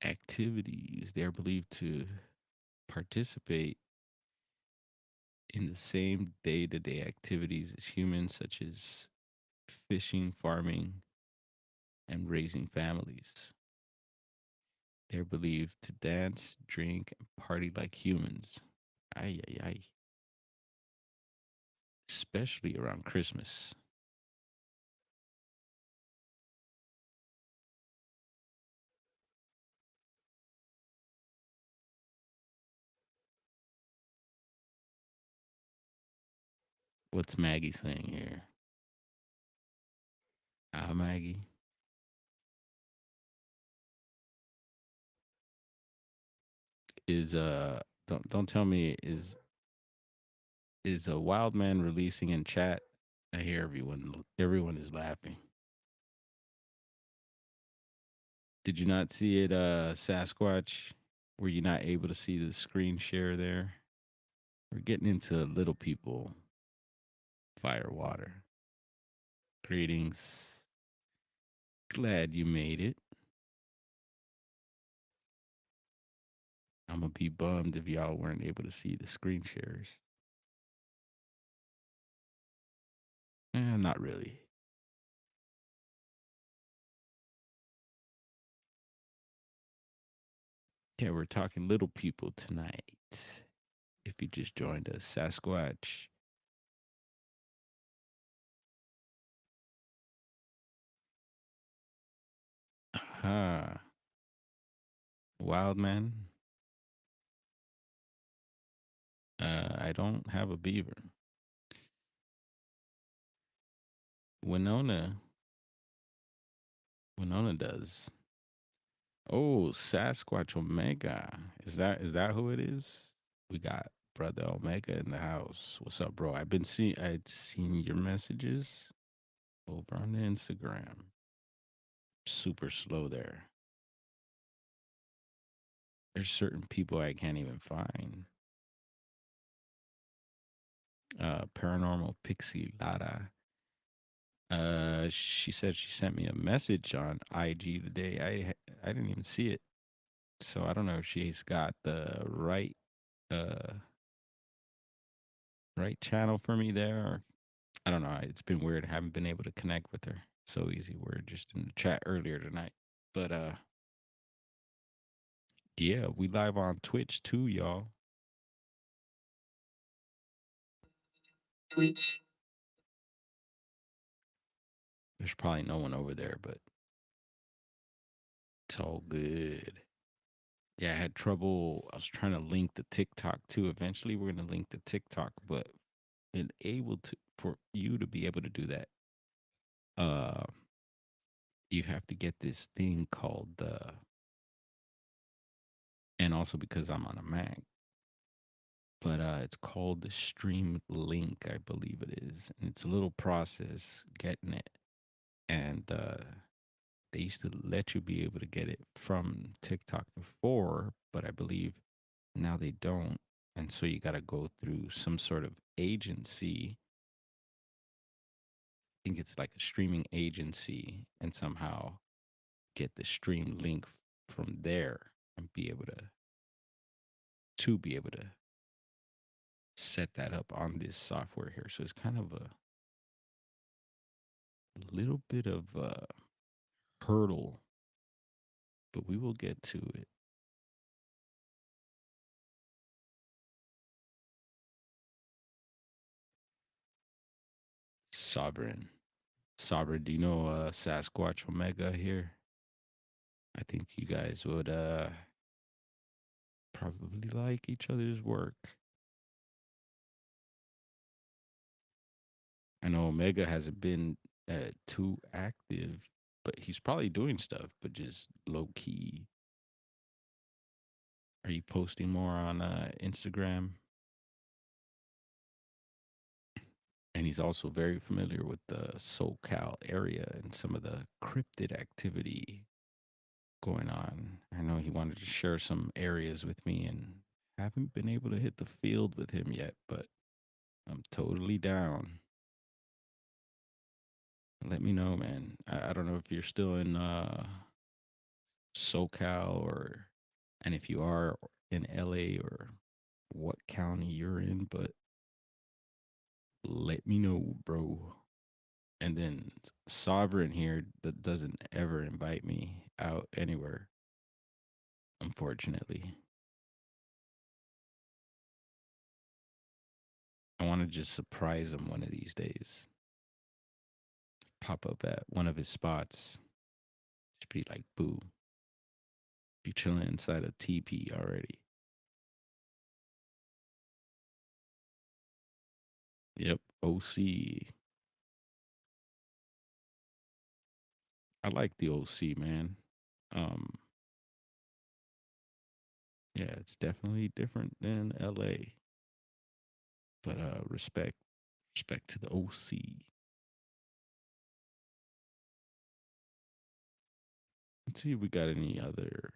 activities. They're believed to participate in the same day to day activities as humans, such as fishing, farming, and raising families. They're believed to dance, drink, and party like humans. Ay, ay, ay. Especially around Christmas. What's Maggie saying here? Ah, Maggie. Is don't tell me is a wild man releasing in chat? I hear everyone is laughing. Did you not see it, Sasquatch? Were you not able to see the screen share there? We're getting into little people, fire, water. Greetings. Glad you made it. I'm gonna be bummed if y'all weren't able to see the screen shares. Not really. Yeah, we're talking little people tonight. If you just joined us, Sasquatch. Ah, wild man. I don't have a beaver. Winona, Winona does. Oh, Sasquatch Omega. Is that who it is? We got brother Omega in the house. What's up, bro? I'd seen your messages over on the Instagram. Super slow there. There's certain people I can't even find. Paranormal Pixie Lara. She said she sent me a message on IG today. I didn't even see it, so I don't know if she's got the uh right channel for me there. Or, I don't know. It's been weird. I haven't been able to connect with her. So easy. We're just in the chat earlier tonight, but yeah, we live on Twitch too, y'all. Twitch. There's probably no one over there, but it's all good. Yeah, I had trouble. I was trying to link the TikTok too. Eventually, we're gonna link the TikTok, but and able to for you to be able to do that, uh, you have to get this thing called and also because I'm on a Mac, but it's called the Stream Link, I believe it is, and it's a little process getting it, and they used to let you be able to get it from TikTok before, but I believe now they don't. And so you got to go through some sort of agency. I think it's like a streaming agency and somehow get the stream link from there and be able to set that up on this software here. So it's kind of a little bit of a hurdle, but we will get to it. Sovereign. Sovereign, do you know Sasquatch Omega here? I think you guys would probably like each other's work. I know Omega hasn't been too active, but he's probably doing stuff, but just low key. Are you posting more on Instagram? And he's also very familiar with the SoCal area and some of the cryptid activity going on. I know he wanted to share some areas with me and haven't been able to hit the field with him yet, but I'm totally down. Let me know, man. I don't know if you're still in SoCal, or and if you are in LA, or what county you're in, but let me know, bro. And then Sovereign here that doesn't ever invite me out anywhere, unfortunately. I want to just surprise him one of these days. Pop up at one of his spots. Just be like, boo, be chilling inside a TP already. Yep, OC. I like the OC, man. Um, yeah, it's definitely different than LA. But respect to the OC. Let's see if we got any other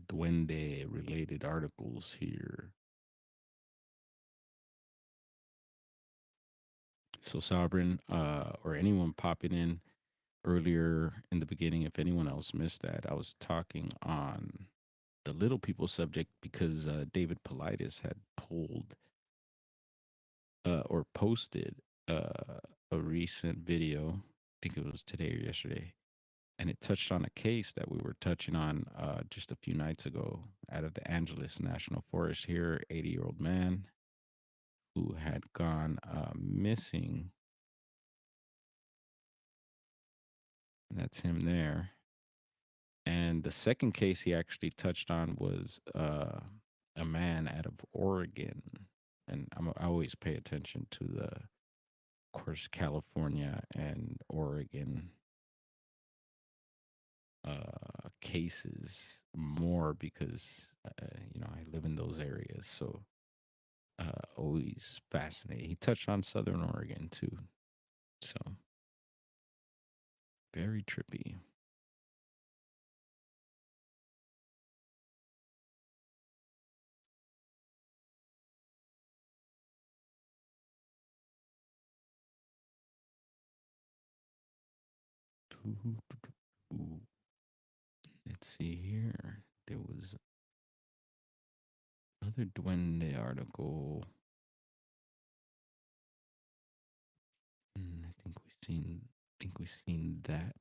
Duende related articles here. So Sovereign, or anyone popping in earlier in the beginning, if anyone else missed that, I was talking on the little people subject because David Politis had pulled or posted a recent video. I think it was today or yesterday, and it touched on a case that we were touching on just a few nights ago out of the Angeles National Forest here. 80-year-old man who had gone missing. And that's him there. And the second case he actually touched on was a man out of Oregon. And I always pay attention to the, of course, California and Oregon cases more because, I live in those areas. So always fascinating. He touched on Southern Oregon too. So very trippy. Let's see here. There was another Duende article. I think we've seen that.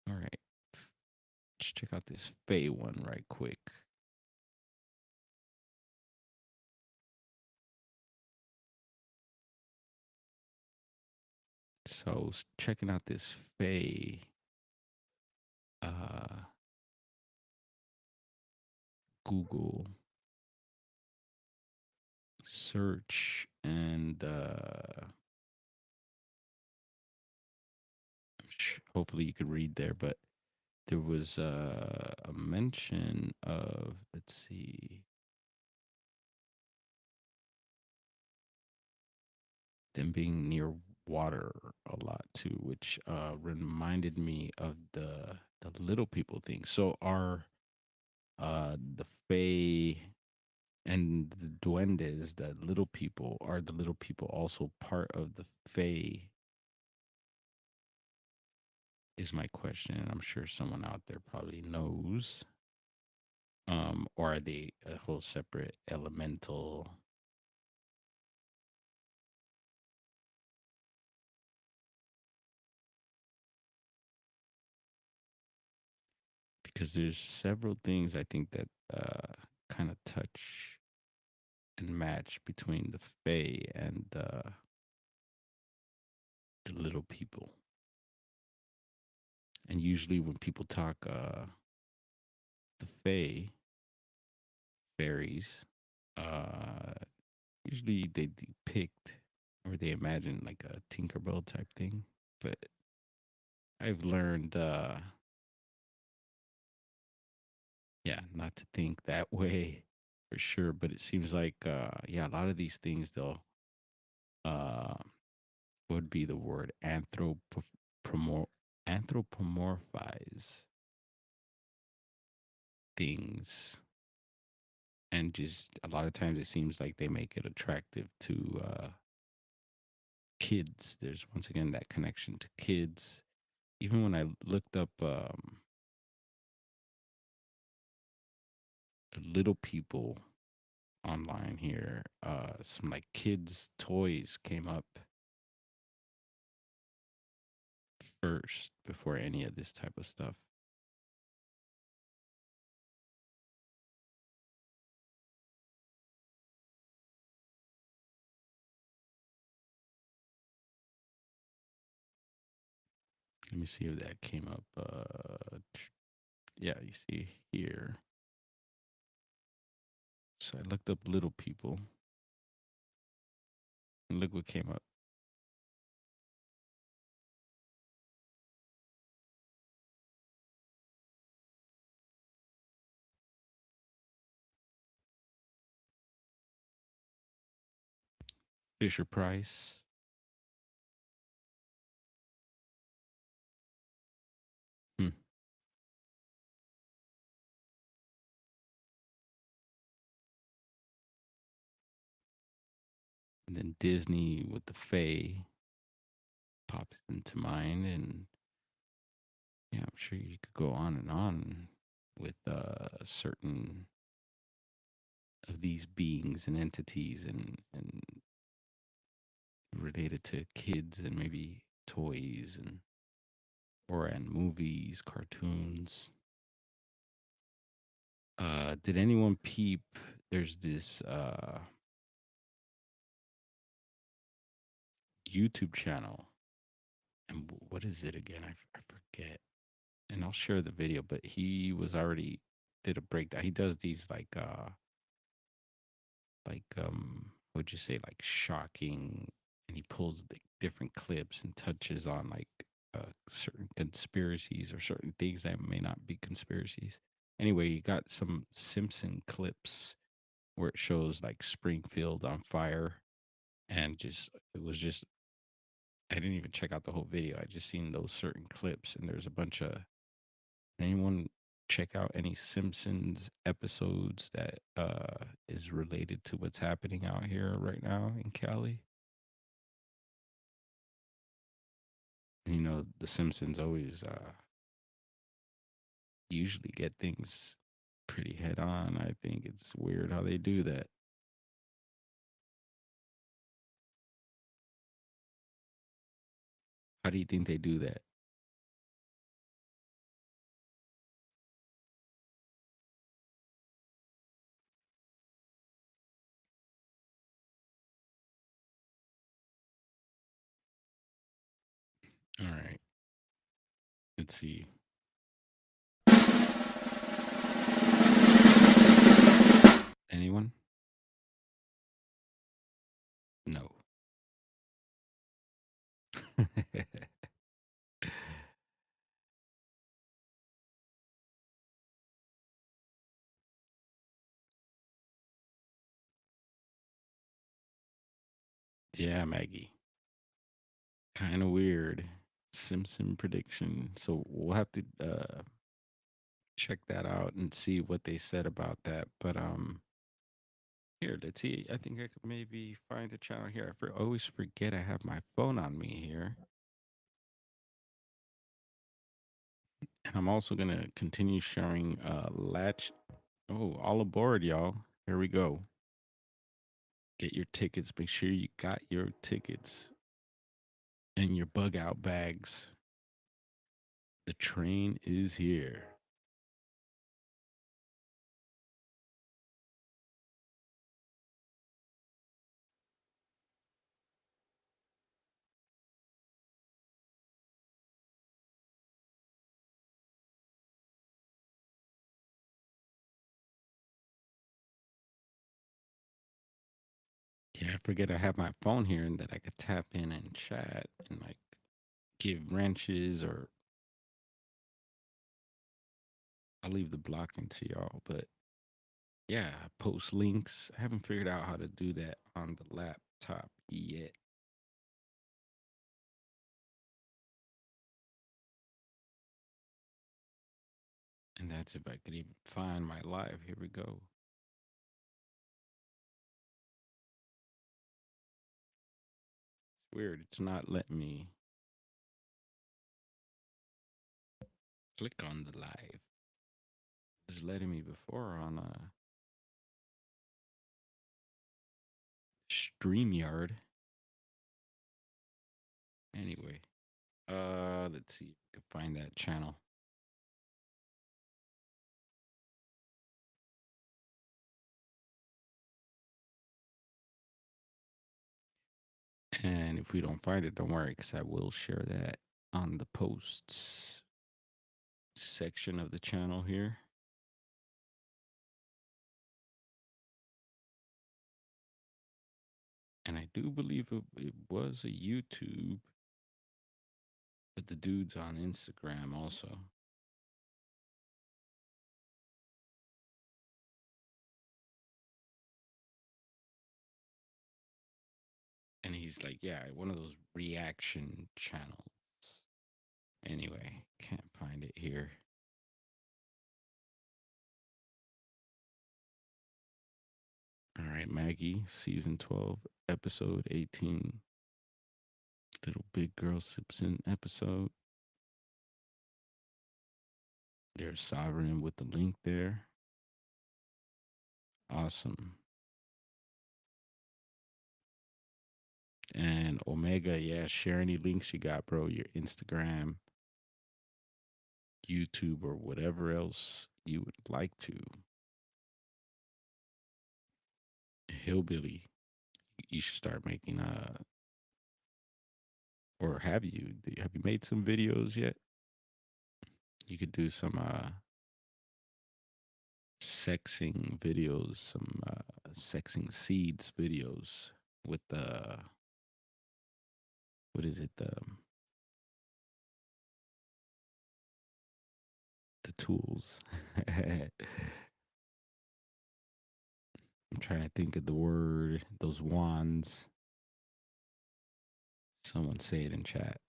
All right. Let's check out this Faye one right quick. So I was checking out this Faye uh Google search, and hopefully you could read there, but there was a mention of, let's see, them being near water a lot too, which reminded me of the little people thing. So are the Fae and the Duendes, the little people, are the little people also part of the Fae? Is my question, and I'm sure someone out there probably knows. Or are they a whole separate elemental? Because there's several things I think that kind of touch and match between the Fae and the little people. And usually when people talk the Fae, fairies, uh, usually they depict or they imagine like a Tinkerbell type thing. But I've learned, yeah, not to think that way for sure. But it seems like, yeah, a lot of these things they'll, uh, would be the word anthropomorphize things. and just a lot of times it seems like they make it attractive to kids. There's once again that connection to kids. Even when I looked up little people online here, some like kids' toys came up first before any of this type of stuff. Let me see if that came up. Yeah, you see here. So I looked up little people and look what came up. Fisher Price. Hmm. And then Disney with the Fae pops into mind. And yeah, I'm sure you could go on and on with certain of these beings and entities and related to kids and maybe toys and or and movies, cartoons. Did anyone peep? There's this YouTube channel, and what is it again? I forget. And I'll share the video. But he was already did a breakdown. He does these would you say like shocking, and he pulls the different clips and touches on like certain conspiracies or certain things that may not be conspiracies. Anyway, you got some Simpson clips where it shows like Springfield on fire, and just it was just I didn't even check out the whole video. I just seen those certain clips, and there's a bunch of anyone check out any Simpsons episodes that is related to what's happening out here right now in Cali. You know, the Simpsons always usually get things pretty head on. I think it's weird how they do that. How do you think they do that? All right, let's see. Anyone? No. Yeah, Maggie. Kind of weird. Simpson prediction. So we'll have to check that out and see what they said about that. But here, let's see. I think I could maybe find the channel here. Always forget I have my phone on me here. And I'm also gonna continue sharing latch. Oh, all aboard, y'all. Here we go. Get your tickets. Make sure you got your tickets and your bug out bags. The train is here. Yeah, I forget I have my phone here and that I could tap in and chat and like give wrenches or I'll leave the blocking to y'all. But yeah, post links. I haven't figured out how to do that on the laptop yet. And that's if I could even find my live. Here we go. weird. It's not letting me click on the live. It was letting me before on StreamYard. Anyway, let's see if we can find that channel. And if we don't find it, don't worry, because I will share that on the posts section of the channel here. And I do believe it was a YouTube, but the dude's on Instagram also. And he's like, yeah, one of those reaction channels. Anyway, can't find it here. All right, Maggie, season 12, episode 18. Little Big Girl Simpson episode. There's Sovereign with the link there. Awesome. And Omega, yeah, share any links you got, bro. Your Instagram, YouTube, or whatever else you would like to. Hillbilly, you should start making or have you made some videos yet? You could do some sexing videos, some sexing seeds videos with the what is it, the tools. I'm trying to think of the word, those wands. Someone say it in chat.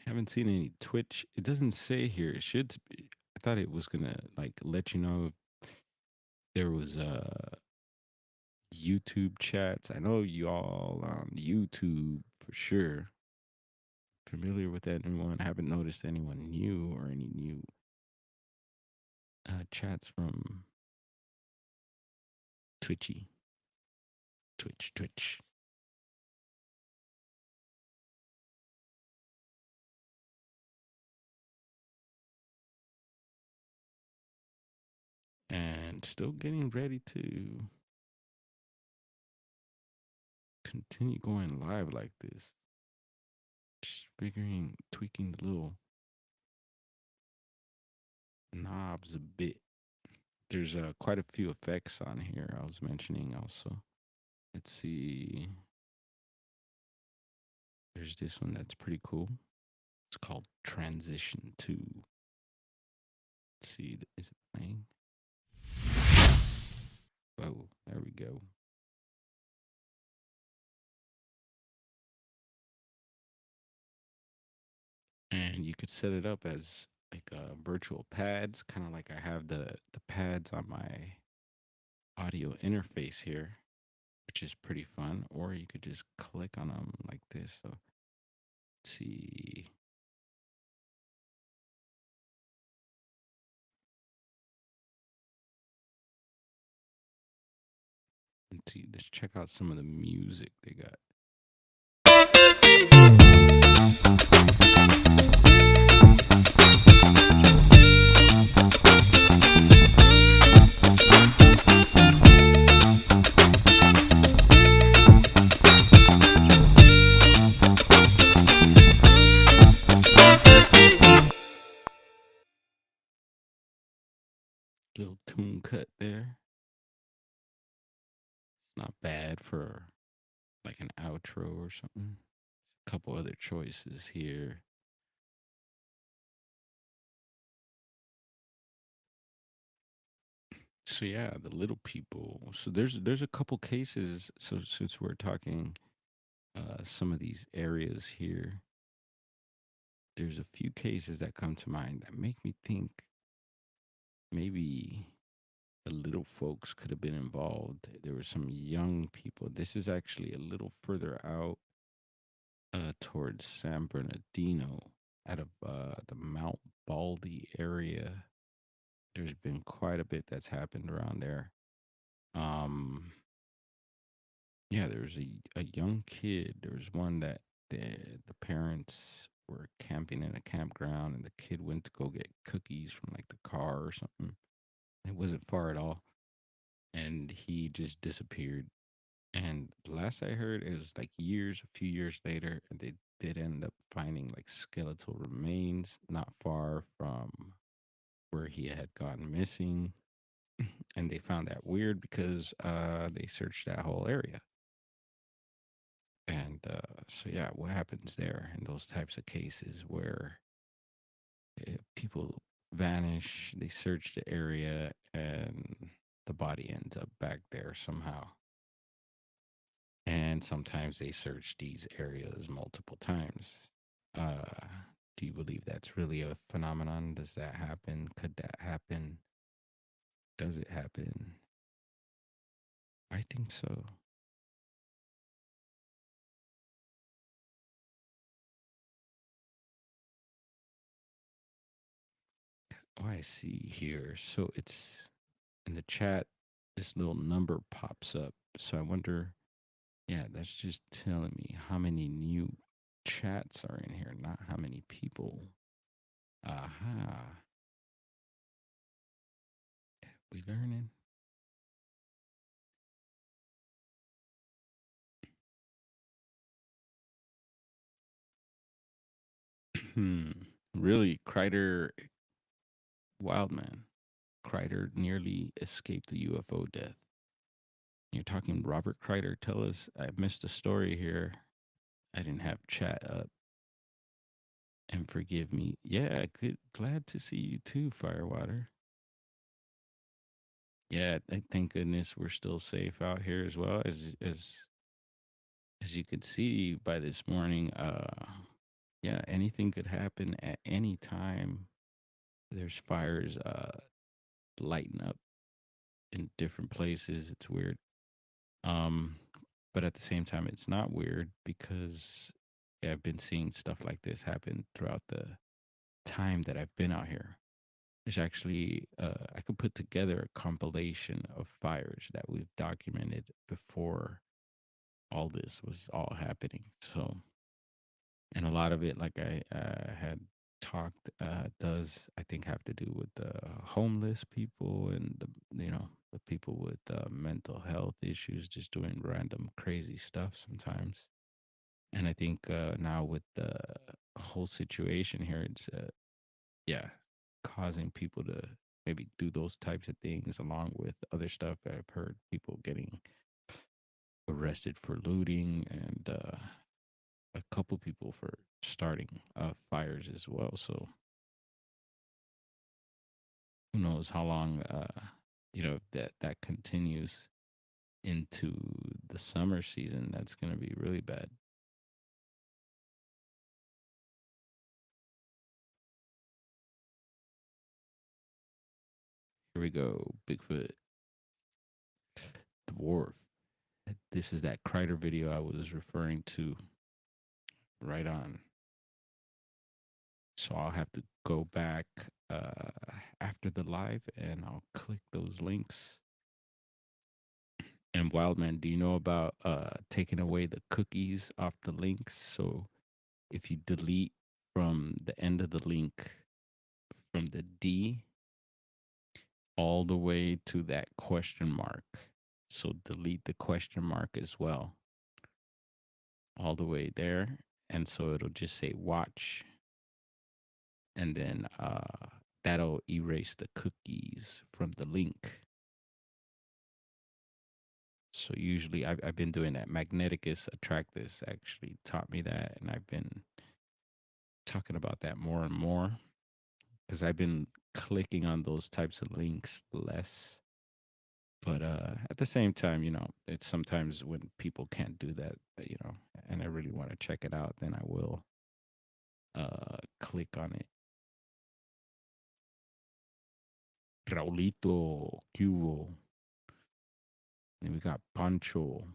Haven't seen any Twitch. It doesn't say here. It should. I thought it was gonna like let you know if there was YouTube chats. I know you all on YouTube for sure. Familiar with anyone? I haven't noticed anyone new or any new chats from Twitchy. Twitch. And still getting ready to continue going live like this. Just figuring, tweaking the little knobs a bit. There's quite a few effects on here I was mentioning also. Let's see. There's this one that's pretty cool. It's called Transition 2. Let's see. Is it playing? Oh, there we go. And you could set it up as like virtual pads, kind of like I have the pads on my audio interface here, which is pretty fun. Or you could just click on them like this. So let's see. Let's see. Let's check out some of the music they got. Little tune cut there. It's not bad for like an outro or something. A couple other choices here. So yeah, the little people. So there's a couple cases. So since we're talking some of these areas here, there's a few cases that come to mind that make me think maybe the little folks could have been involved. There were some young people. This is actually a little further out towards San Bernardino, out of the Mount Baldy area. There's been quite a bit that's happened around there. Um, yeah, there was a young kid. There was one that the the parents were camping in a campground, and the kid went to go get cookies from like the car or something. It wasn't far at all, and he just disappeared. And last I heard, it was like a few years later, and they did end up finding like skeletal remains not far from where he had gone missing. And they found that weird because they searched that whole area. And so, yeah, what happens there in those types of cases where people vanish, they search the area, and the body ends up back there somehow? And sometimes they search these areas multiple times. Uh, do you believe that's really a phenomenon? Does that happen? Could that happen? Does it happen? I think so. Oh, I see here. So it's in the chat, this little number pops up. So I wonder, yeah, that's just telling me how many new chats are in here, not how many people. Aha. We learning? Hmm. Really, Kreider, Wildman. Kreider nearly escaped the UFO death. You're talking Robert Kreider. Tell us, I missed a story here. I didn't have chat up. And forgive me. Yeah, good. Glad to see you too, Firewater. Yeah, thank goodness we're still safe out here as well. As you could see by this morning, yeah, anything could happen at any time. There's fires lighting up in different places. It's weird. Um, but at the same time, it's not weird because, yeah, I've been seeing stuff like this happen throughout the time that I've been out here. There's actually, I could put together a compilation of fires that we've documented before all this was all happening. So, and a lot of it, like I had talked, does I think have to do with the homeless people and the people with mental health issues, just doing random crazy stuff sometimes. And I think now with the whole situation here, it's yeah, causing people to maybe do those types of things along with other stuff. I've heard people getting arrested for looting and a couple people for starting fires as well. So who knows how long if that continues into the summer season. That's going to be really bad. Here we go, Bigfoot dwarf. This is that Kreider video I was referring to. Right on. So I'll have to go back after the live and I'll click those links. And Wildman, do you know about taking away the cookies off the links? So if you delete from the end of the link from the D all the way to that question mark. So delete the question mark as well, all the way there. And so it'll just say watch. And then that'll erase the cookies from the link. So usually I've been doing that. Magneticus Attractus actually taught me that. And I've been talking about that more and more because I've been clicking on those types of links less. But at the same time, it's sometimes when people can't do that, and I really want to check it out, then I will click on it. Raulito, Cubo. Then we got Pancho.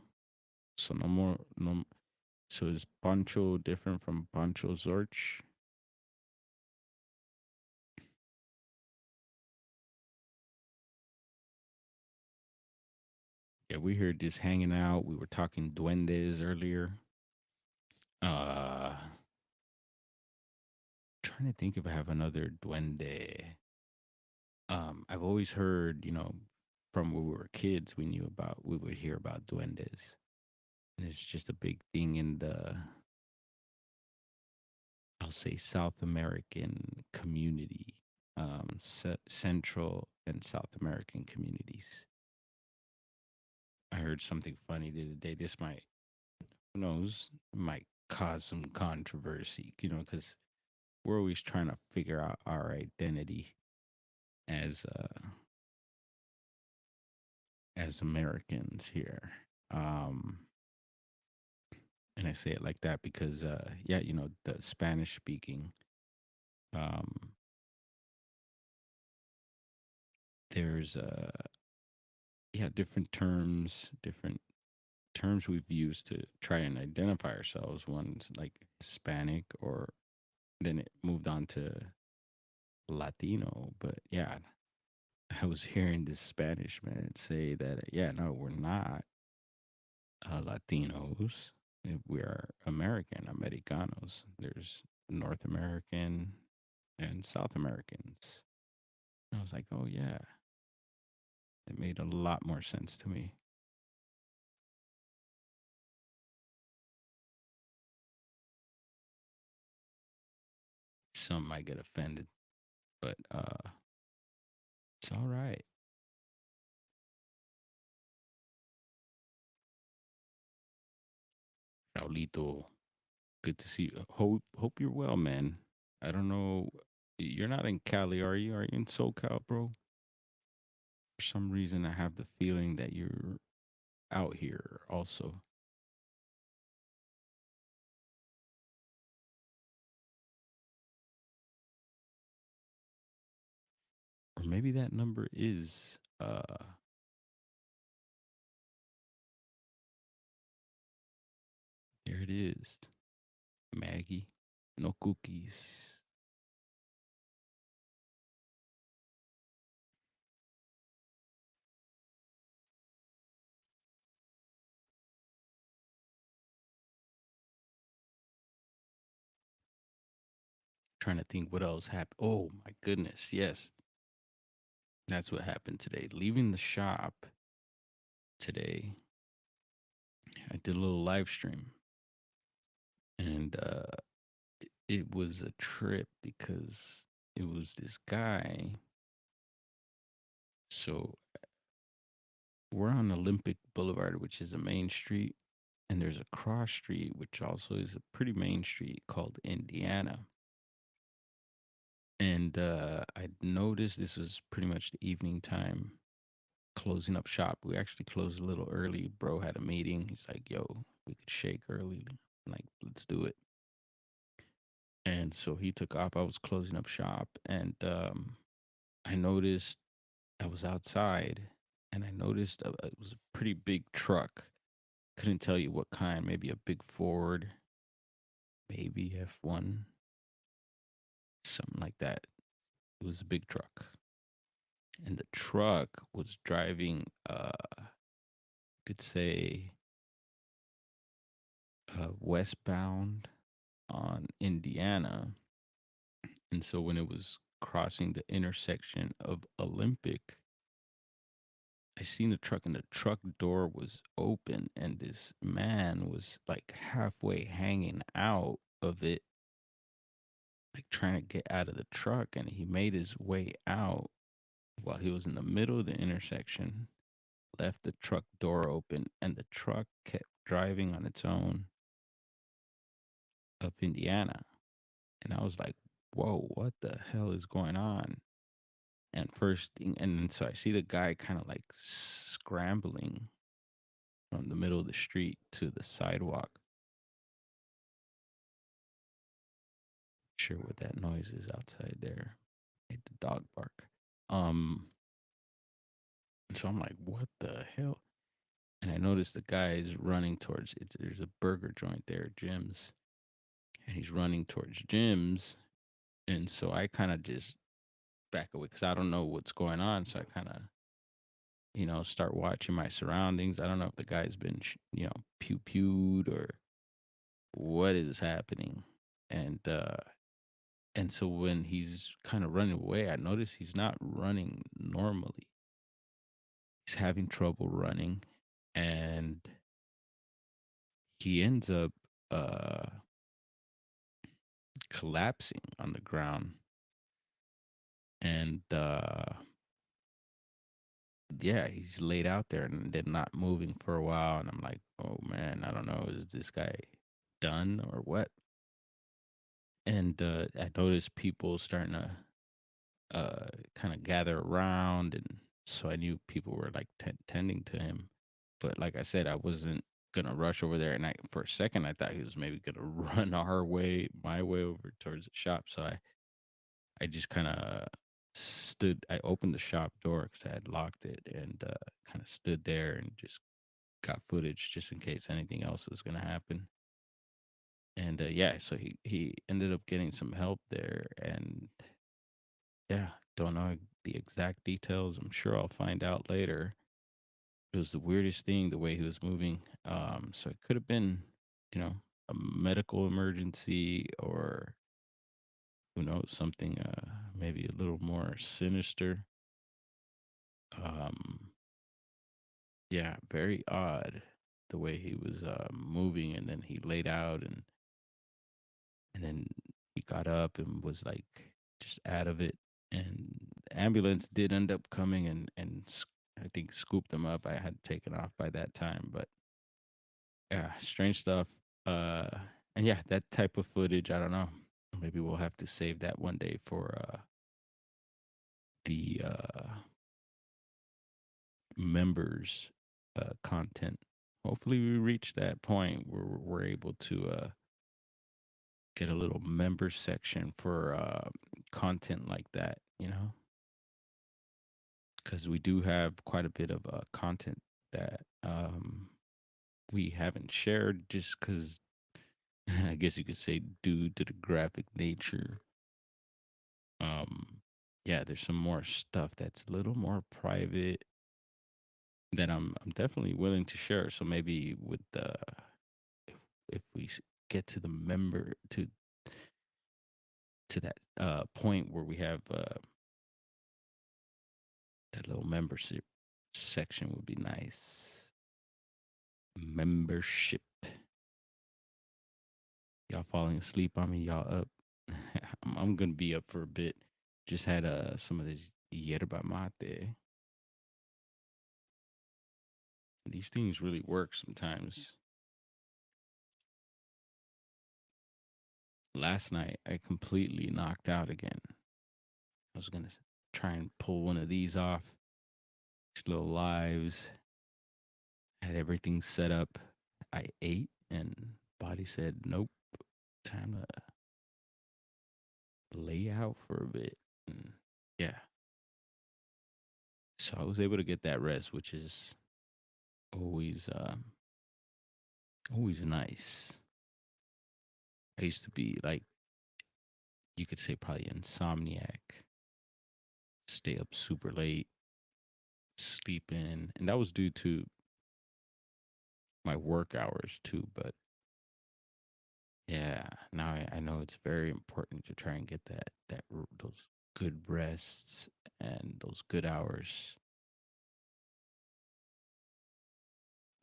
So no more, no. So is Pancho different from Pancho Zorch? Yeah, we here just hanging out. We were talking duendes earlier. Trying to think if I have another duende. I've always heard, from when we were kids, we would hear about duendes, and it's just a big thing in the, I'll say, South American community, Central and South American communities. I heard something funny the other day. This might, who knows, might cause some controversy, because we're always trying to figure out our identity as as Americans here. Um, and I say it like that because, yeah, the Spanish speaking, um, there's, yeah, different terms we've used to try and identify ourselves. One's like Hispanic, or then it moved on to Latino. But yeah, I was hearing this Spanish man say that, yeah, no, we're not Latinos. We are American, Americanos. There's North American and South Americans. And I was like, oh, yeah, it made a lot more sense to me. Some might get offended, but it's all right. Raulito, good to see you. Hope you're well, man. I don't know. You're not in Cali, are you? Are you in SoCal, bro? For some reason, I have the feeling that you're out here also. Or maybe that number is there it is. Maggie. No cookies. Trying to think what else happened. Oh my goodness. Yes. That's what happened today. Leaving the shop today, I did a little live stream, and it was a trip because it was this guy. So we're on Olympic Boulevard, which is a main street, and there's a cross street, which also is a pretty main street called Indiana. And I noticed this was pretty much the evening time, closing up shop. We actually closed a little early. Bro had a meeting. He's like, yo, we could shake early. I'm like, let's do it. And so he took off. I was closing up shop, and I noticed I was outside, and I noticed it was a pretty big truck. Couldn't tell you what kind. Maybe a big Ford, maybe F1, something like that. It was a big truck, and the truck was driving. Could say westbound on Indiana, and so when it was crossing the intersection of Olympic, I seen the truck, and the truck door was open, and this man was like halfway hanging out of it, like trying to get out of the truck. And he made his way out while he was in the middle of the intersection, left the truck door open, and the truck kept driving on its own up Indiana. And I was like, whoa, what the hell is going on? And first thing, and then so I see the guy kind of like scrambling from the middle of the street to the sidewalk. Sure what that noise is outside there. Made the dog bark. So I'm like, what the hell? And I noticed the guy is running towards it. There's a burger joint there, Jim's, and he's running towards Jim's. And so I kind of just back away because I don't know what's going on. So I kind of, start watching my surroundings. I don't know if the guy's been, pew pewed or what is happening. And, uh, and so when he's kind of running away, I notice he's not running normally. He's having trouble running, and he ends up uh, collapsing on the ground. And yeah, he's laid out there and then not moving for a while. And I'm like, oh man, I don't know, is this guy done or what? And I noticed people starting to kind of gather around, and so I knew people were like tending to him. But like I said, I wasn't gonna rush over there, and I for a second I thought he was maybe gonna run my way over towards the shop. So I just kind of stood. I opened the shop door because I had locked it, and kind of stood there and just got footage just in case anything else was gonna happen. And yeah, so he ended up getting some help there, and yeah, don't know the exact details. I'm sure I'll find out later. It was the weirdest thing the way he was moving. So it could have been, you know, a medical emergency, or who knows, something maybe a little more sinister. Um, yeah, very odd the way he was moving, and then he laid out, and then he got up and was like just out of it. And the ambulance did end up coming, and I think scooped him up. I had taken off by that time, but yeah, strange stuff. Uh, and yeah, that type of footage, I don't know. Maybe we'll have to save that one day for the members content. Hopefully, we reach that point where we're able to get a little member section for content like that, because we do have quite a bit of content that we haven't shared just because I guess you could say due to the graphic nature. Um, yeah, there's some more stuff that's a little more private that I'm definitely willing to share. So maybe with the if we get to the member to that point where we have that little membership section would be nice. Membership. Y'all falling asleep on me? Y'all up? I'm gonna be up for a bit. Just had some of this yerba mate. These things really work sometimes. Last night I completely knocked out again. I was gonna try and pull one of these off. These little lives. Had everything set up. I ate, and body said, "Nope, time to lay out for a bit." And yeah, so I was able to get that rest, which is always always nice. I used to be like, you could say, probably insomniac, stay up super late, sleep in, and that was due to my work hours too. But yeah, now I know it's very important to try and get those good rests and those good hours.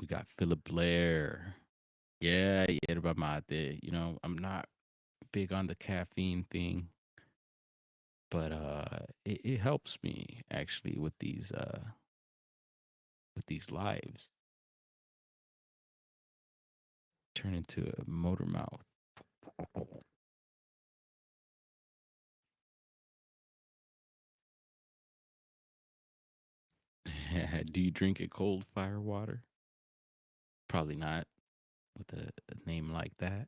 We got Philip Blair. Yeah, yerba mate. I'm not big on the caffeine thing, but it helps me actually with these lives. Turn into a motor mouth. Do you drink it cold, fire water? Probably not with a name like that.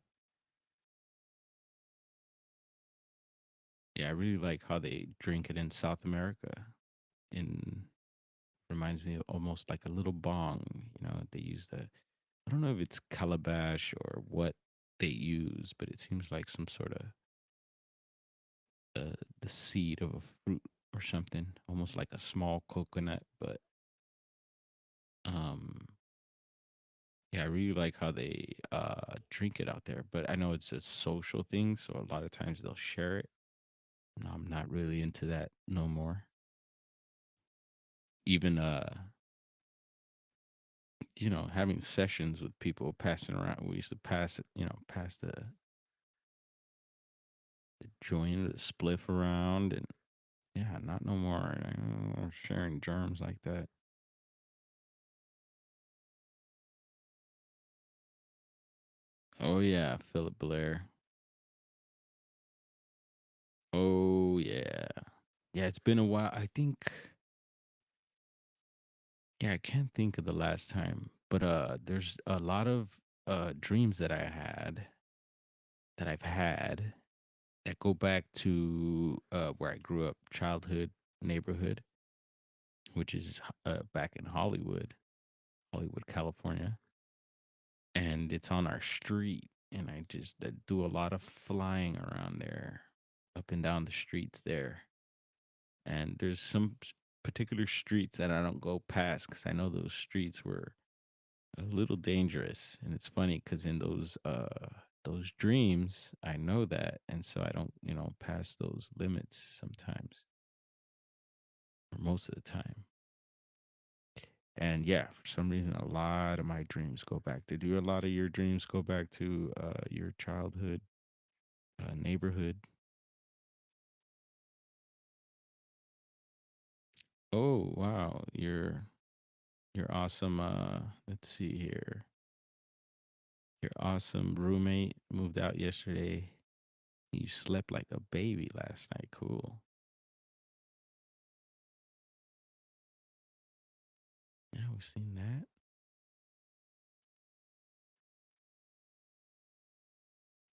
Yeah, I really like how they drink it in South America, in Reminds me of almost like a little bong. They use the, I don't know if it's calabash or what they use, but it seems like some sort of the seed of a fruit or something, almost like a small coconut. But um, yeah, I really like how they drink it out there. But I know it's a social thing, so a lot of times they'll share it. No, I'm not really into that no more. Even having sessions with people passing around. We used to pass it, pass the joint or the spliff around, and yeah, not no more. Sharing germs like that. Oh yeah, Philip Blair. Oh yeah, yeah. It's been a while. I think. Yeah, I can't think of the last time, but there's a lot of dreams that I've had that go back to where I grew up, childhood neighborhood, which is back in Hollywood, California, and it's on our street, and I just do a lot of flying around there, up and down the streets there, and there's some particular streets that I don't go past because I know those streets were a little dangerous. And it's funny because in those dreams I know that, and so I don't pass those limits sometimes, or most of the time. And yeah, for some reason a lot of my dreams go back. Did you, a lot of your dreams go back to your childhood neighborhood? Oh wow, your awesome let's see here, your awesome roommate moved out yesterday. You slept like a baby last night. Cool. Yeah, we've seen that.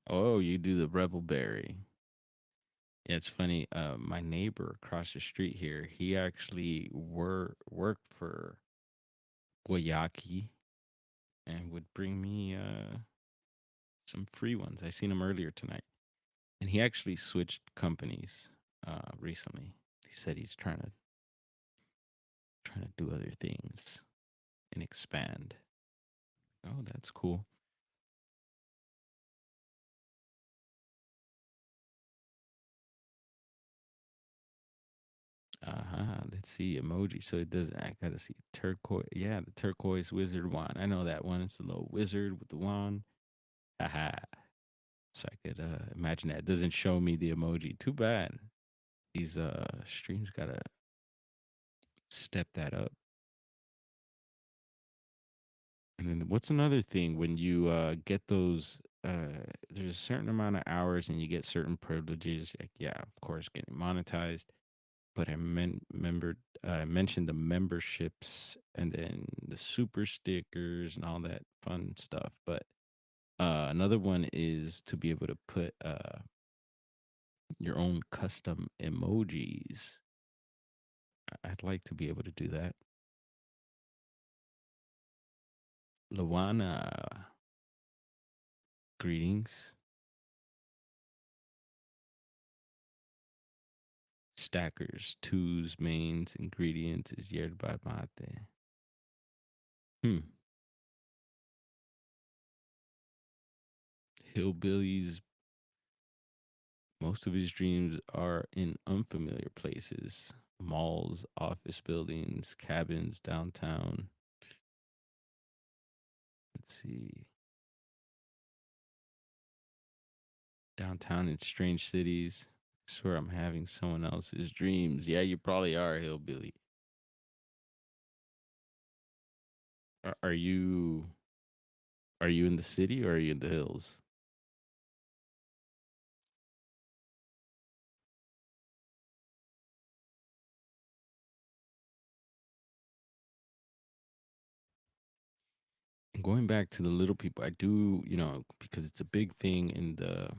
Oh, you do the Rebel Berry. Yeah, it's funny. My neighbor across the street here, he actually worked for Guayaki and would bring me some free ones. I seen him earlier tonight, and he actually switched companies recently. He said he's trying to do other things and expand. Oh, that's cool. Uh-huh. Let's see emoji. So it doesn't. I gotta see turquoise. Yeah, the turquoise wizard wand. I know that one. It's the little wizard with the wand. Haha. So I could imagine that. It doesn't show me the emoji. Too bad. These streams gotta step that up. And then what's another thing when you get those? There's a certain amount of hours and you get certain privileges. Like yeah, of course, getting monetized. But I mentioned the memberships and then the super stickers and all that fun stuff. But another one is to be able to put your own custom emojis. I'd like to be able to do that. Lawana, greetings. Stackers, twos, mains, ingredients is yerba mate. Hmm. Hillbillies, most of his dreams are in unfamiliar places, malls, office buildings, cabins downtown. Let's see. Downtown in strange cities. I swear I'm having someone else's dreams. Yeah, you probably are, hillbilly. Are you in the city or are you in the hills? And going back to the little people, I do, because it's a big thing in the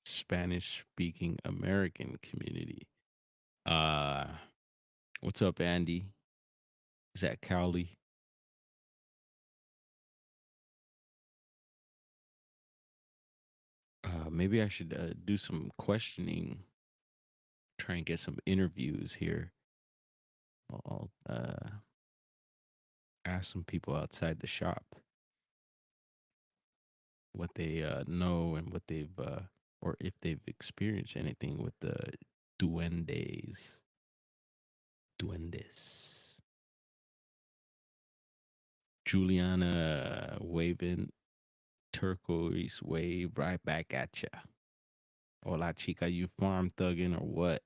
Spanish speaking American community. Uh, what's up, Andy? Is that Cowley? Maybe I should do some questioning, try and get some interviews here. I'll ask some people outside the shop what they know and what they've or if they've experienced anything with the duendes. Duendes. Juliana waving turquoise wave right back at ya. Hola chica, you farm thugging or what?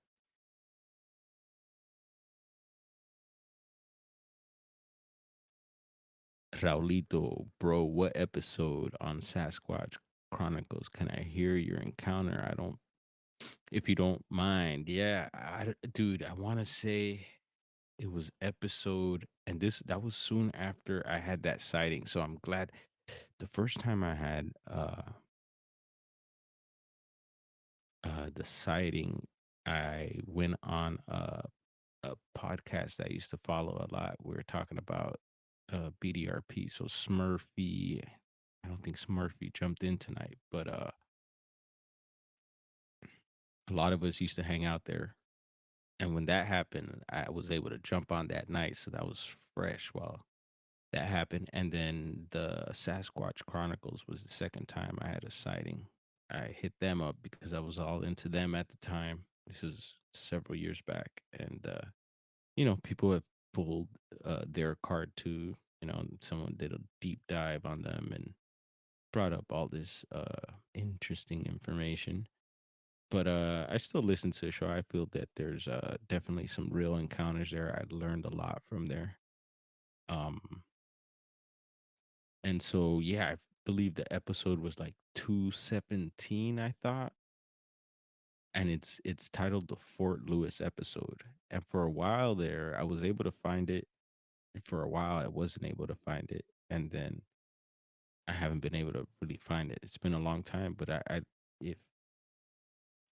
Raulito, bro, what episode on Sasquatch Chronicles can I hear your encounter? I don't, if you don't mind. Yeah, dude, I want to say it was episode, and that was soon after I had that sighting. So I'm glad the first time I had the sighting, I went on a podcast that I used to follow a lot. We were talking about BDRP. So Smurfy, I don't think Smurfy jumped in tonight, but a lot of us used to hang out there. And when that happened, I was able to jump on that night. So that was fresh while that happened. And then the Sasquatch Chronicles was the second time I had a sighting. I hit them up because I was all into them at the time. This is several years back. And people have pulled their card too. Someone did a deep dive on them and brought up all this interesting information. But I still listen to the show. I feel that there's definitely some real encounters there. I learned a lot from there. Um, and so yeah, I believe the episode was like 217. I thought, and it's titled the Fort Lewis episode. And for a while there, I was able to find it. And for a while, I wasn't able to find it, and then I haven't been able to really find it. It's been a long time, but if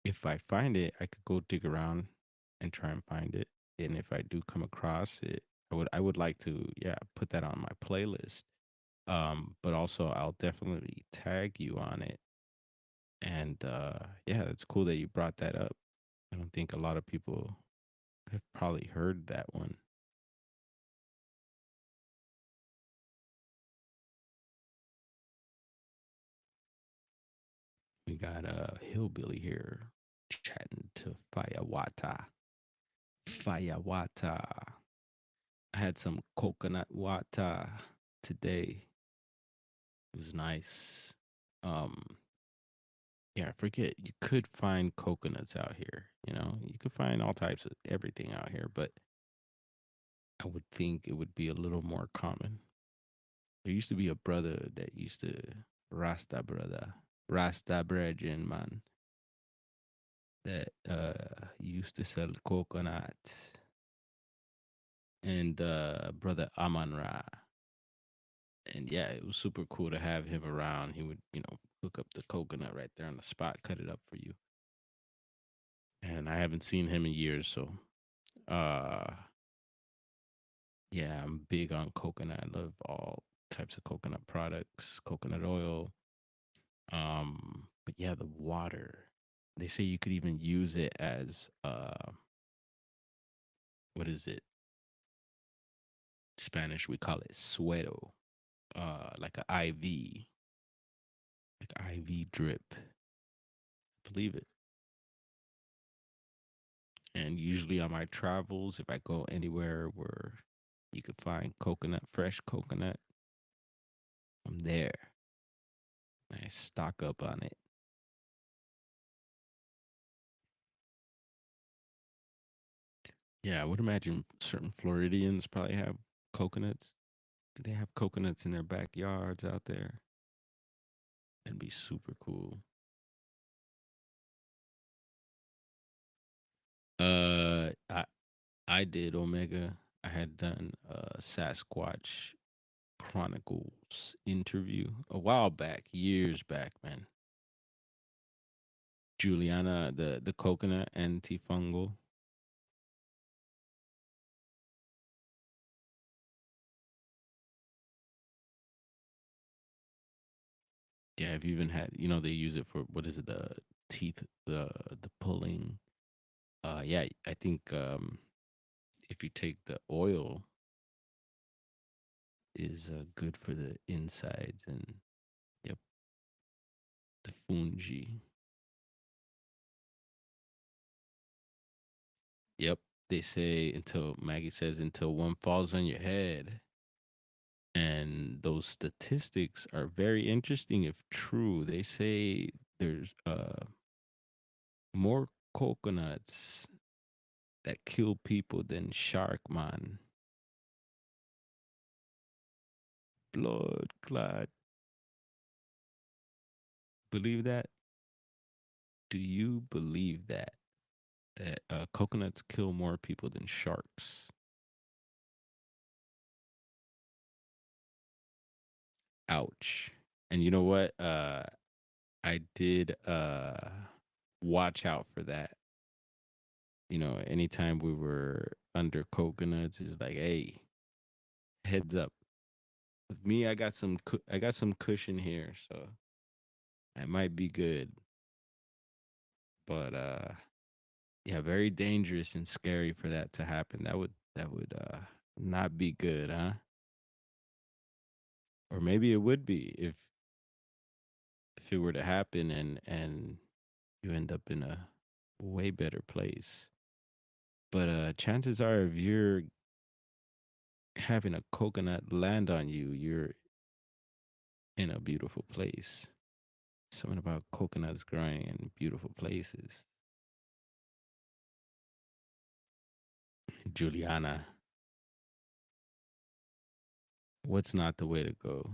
if I find it, I could go dig around and try and find it. And if I do come across it, I would like to, yeah, put that on my playlist. But also I'll definitely tag you on it. And yeah, it's cool that you brought that up. I don't think a lot of people have probably heard that one. We got a hillbilly here chatting to Fayawata. Fayawata. I had some coconut water today. It was nice. Um, yeah, I forget. You could find coconuts out here. You could find all types of everything out here, but I would think it would be a little more common. There used to be a brother that used to Rasta brother, Rasta brethren man that used to sell coconut, and brother Aman Ra. And yeah, it was super cool to have him around. He would, hook up the coconut right there on the spot, cut it up for you. And I haven't seen him in years, so uh yeah, I'm big on coconut. I love all types of coconut products, coconut oil. But yeah, the water. They say you could even use it as what is it? Spanish we call it suero. Like a IV, like IV drip. Believe it. And usually on my travels, if I go anywhere where you could find coconut, fresh coconut, I'm there. I stock up on it. Yeah, I would imagine certain Floridians probably have coconuts. Do they have coconuts in their backyards out there? That'd be super cool. I did Omega. I had done a Sasquatch Chronicles interview a while back, years back, man. Juliana, the coconut antifungal. Yeah, I've even had, they use it for what is it, the teeth, the pulling. Yeah, I think if you take the oil is good for the insides and yep, the fungi. Yep, they say until Maggie says until one falls on your head. And those statistics are very interesting if true. They say there's more coconuts that kill people than shark man. Blood clot. Believe that? Do you believe that? That coconuts kill more people than sharks? Ouch. And you know what? I did watch out for that. Anytime we were under coconuts, it's like, hey, heads up. With me, I got some cushion here, so I might be good. But yeah, very dangerous and scary for that to happen. That would not be good, huh? Or maybe it would be if it were to happen and you end up in a way better place. But chances are, if you're having a coconut land on you, you're in a beautiful place. Something about coconuts growing in beautiful places. Juliana, what's not the way to go?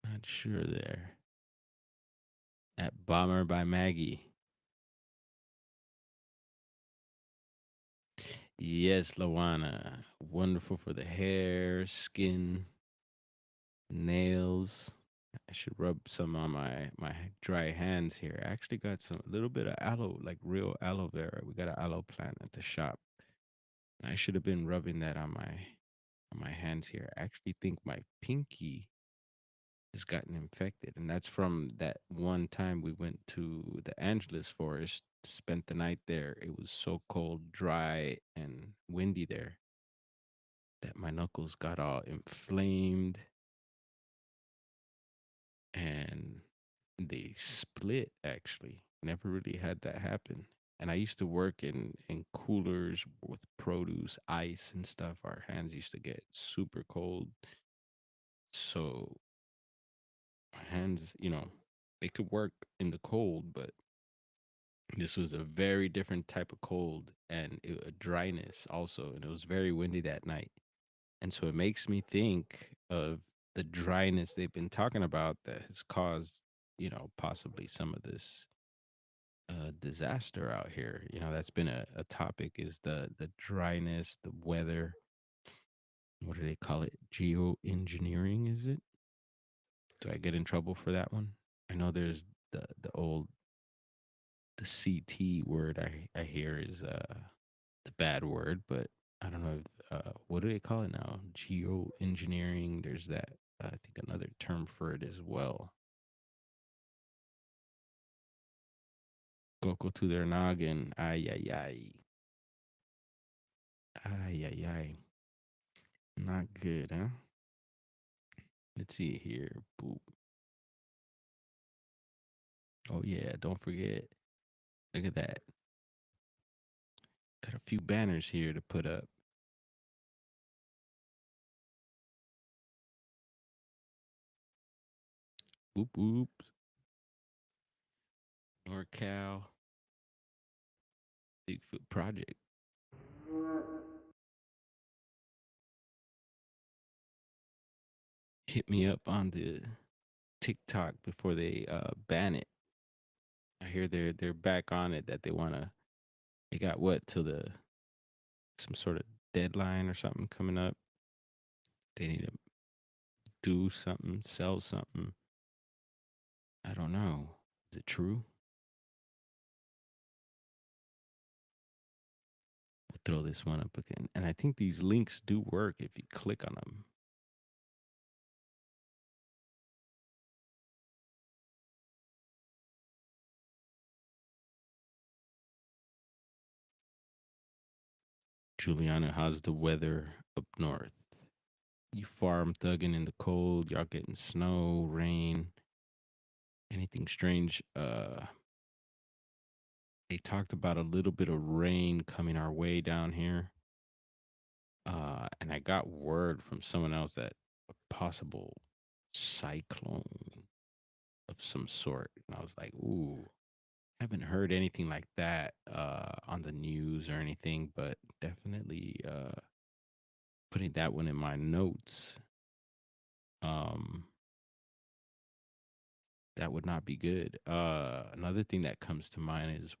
Not sure there. At Bomber by Maggie. Yes, Lawana. Wonderful for the hair, skin, nails. I should rub some on my dry hands here. I actually got some a little bit of aloe, like real aloe vera. We got an aloe plant at the shop. I should have been rubbing that on my hands here. I actually think my pinky has gotten infected, and that's from that one time we went to the Angeles forest, spent the night there. It was so cold, dry, and windy there that my knuckles got all inflamed and they split. Actually, never really had that happen. And I used to work in coolers with produce, ice, and stuff. Our hands used to get super cold, so my hands, they could work in the cold, but this was a very different type of cold and a dryness also, and it was very windy that night. And so it makes me think of the dryness they've been talking about that has caused, possibly some of this disaster out here. That's been a topic is the dryness, the weather. What do they call it? Geoengineering, is it? Do I get in trouble for that one? I know there's the CT word I hear is the bad word, but I don't know what do they call it now? Geoengineering. There's that. I think another term for it as well. Go to their noggin. Ay ay ay. Ay ay ay. Not good, huh? Let's see here. Boop. Oh yeah, don't forget. Look at that. Got a few banners here to put up. Boop boop. NorCal Bigfoot Project. Hit me up on the TikTok before they ban it. I hear they're back on it that they wanna. They got what till the some sort of deadline or something coming up. They need to do something, sell something. I don't know. Is it true? We'll throw this one up again. And I think these links do work if you click on them. Juliana, how's the weather up north? You farm thugging in the cold, y'all getting snow, rain, anything strange? They talked about a little bit of rain coming our way down here. And I got word from someone else that a possible cyclone of some sort. And I was like, ooh, haven't heard anything like that on the news or anything, but definitely putting that one in my notes. Um, that would not be good. Another thing that comes to mind is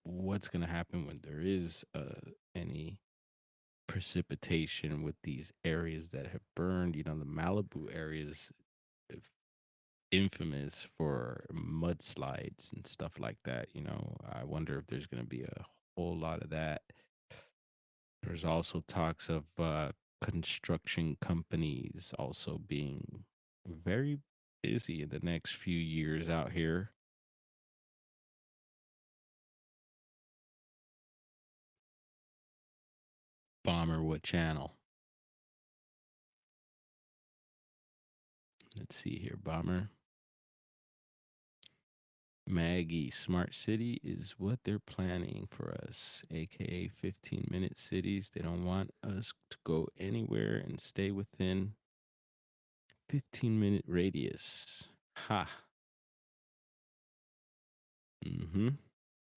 what's going to happen when there is any precipitation with these areas that have burned. You know, the Malibu areas infamous for mudslides and stuff like that. You know, I wonder if there's going to be a whole lot of that. There's also talks of construction companies also being very busy in the next few years out here. Bomber, what channel? Let's see here, Bomber. Maggie, smart city is what they're planning for us, aka 15-minute cities. They don't want us to go anywhere and stay within 15-minute radius. Ha. Mm-hmm.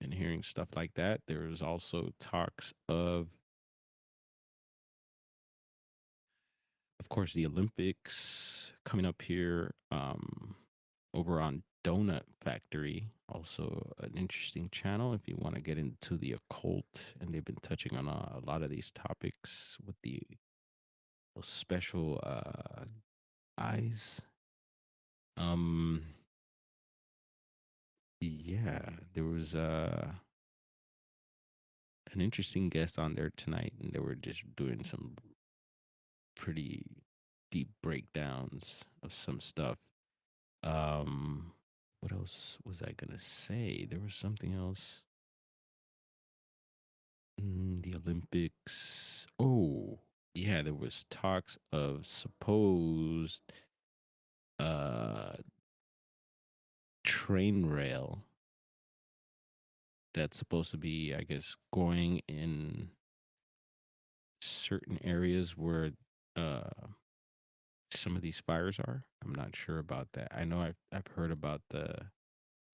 And hearing stuff like that, there's also talks of course, the Olympics coming up here over on Donut Factory. Also, an interesting channel if you want to get into the occult. And they've been touching on a lot of these topics with the those special eyes. Um, yeah, there was an interesting guest on there tonight, and they were just doing some pretty deep breakdowns of some stuff. Um, what else was I gonna say? There was something else. The Olympics. Oh, yeah, there was talks of supposed uh train rail that's supposed to be, I guess, going in certain areas where uh some of these fires are. I'm not sure about that. I know I've heard about the.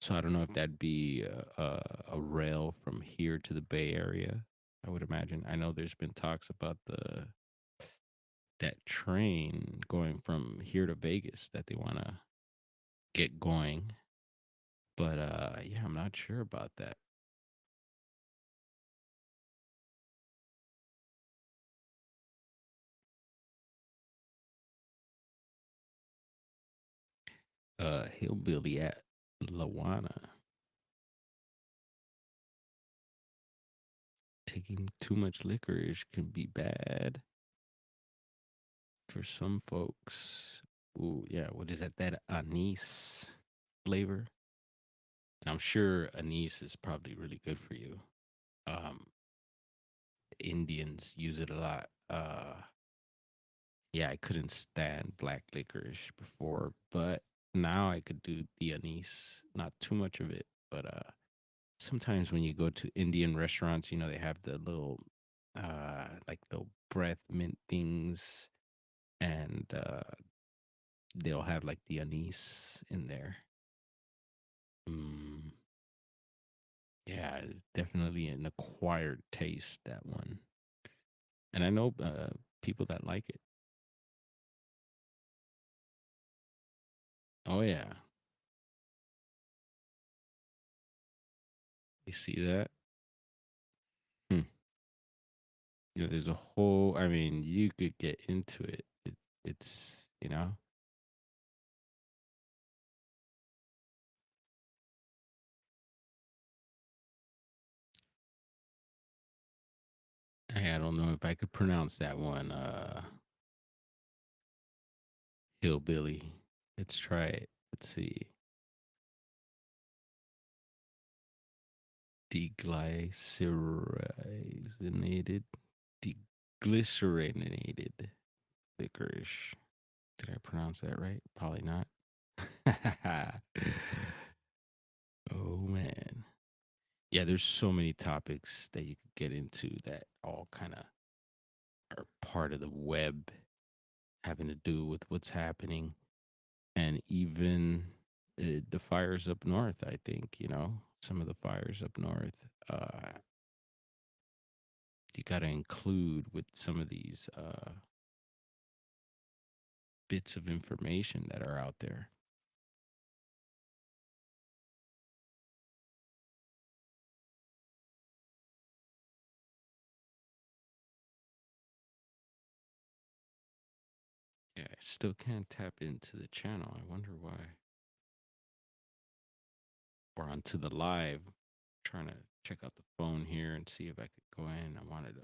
So I don't know if that'd be a rail from here to the Bay Area. I would imagine. I know there's been talks about the that train going from here to Vegas that they want to get going. But yeah, I'm not sure about that. Hillbilly at Lawana taking too much licorice can be bad for some folks. Ooh, yeah. What is that? That anise flavor. I'm sure anise is probably really good for you. Um, Indians use it a lot. Yeah, I couldn't stand black licorice before, but now I could do the anise. Not too much of it, but sometimes when you go to Indian restaurants, you know they have the little like the breath mint things, and they'll have like the anise in there. Mm, yeah, it's definitely an acquired taste, that one. And I know people that like it. Oh yeah, you see that? Hmm. You know, there's a whole. I mean, you could get into it. It's you know. I don't know if I could pronounce that one. Hillbilly. Let's try it. Let's see. Deglycyrrhizated. Deglycerinated licorice. Did I pronounce that right? Probably not. Oh man. Yeah, there's so many topics that you could get into that all kind of are part of the web having to do with what's happening, and even the fires up north. I think some of the fires up north. You got to include with some of these bits of information that are out there. Yeah, I still can't tap into the channel. I wonder why. Or onto the live. Trying to check out the phone here and see if I could go in. I wanted to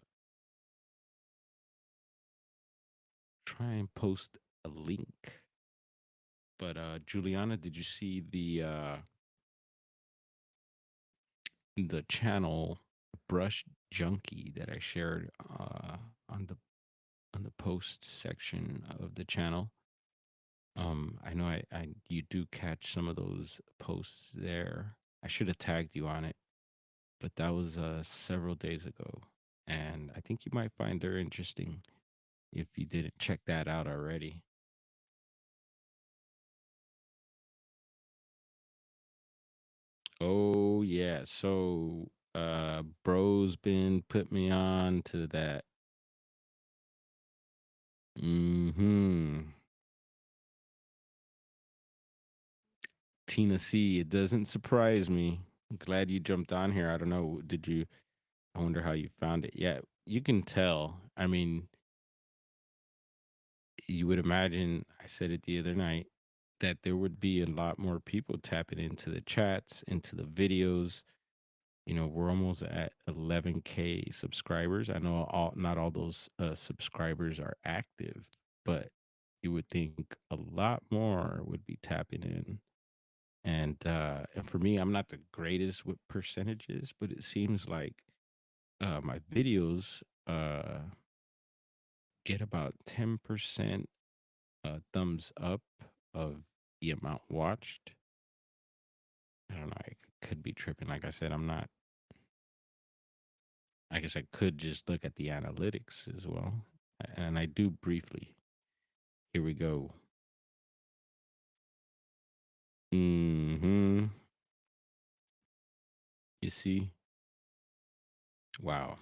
try and post a link. But Juliana, did you see the channel Brush Junkie that I shared on the posts section of the channel? I know I you do catch some of those posts there. I should have tagged you on it, but that was several days ago, and I think you might find her interesting if you didn't check that out already. Oh yeah, so bro's been put me on to that. Hmm. Tina C, it doesn't surprise me. I'm glad you jumped on here. I don't know, did you? I wonder how you found it. Yeah, you can tell. I mean, you would imagine, I said it the other night, that there would be a lot more people tapping into the chats, into the videos. We're almost at 11K subscribers. I know not all those subscribers are active, but you would think a lot more would be tapping in. And for me, I'm not the greatest with percentages, but it seems like my videos get about 10% thumbs up of the amount watched. I don't know. I could be tripping. Like I said, I'm not. I guess I could just look at the analytics as well. And I do briefly. Here we go. Hmm. You see? Wow.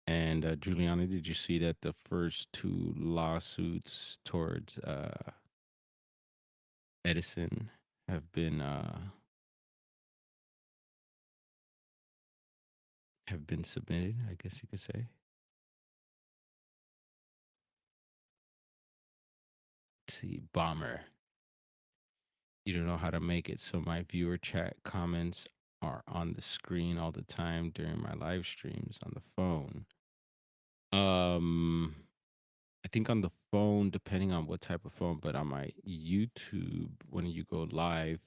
And Juliana, did you see that the first two lawsuits towards Edison have been submitted? I guess you could say. Let's see, bomber. You don't know how to make it so my viewer chat comments are on the screen all the time during my live streams on the phone. Um, I think on the phone, depending on what type of phone, but on my YouTube, when you go live,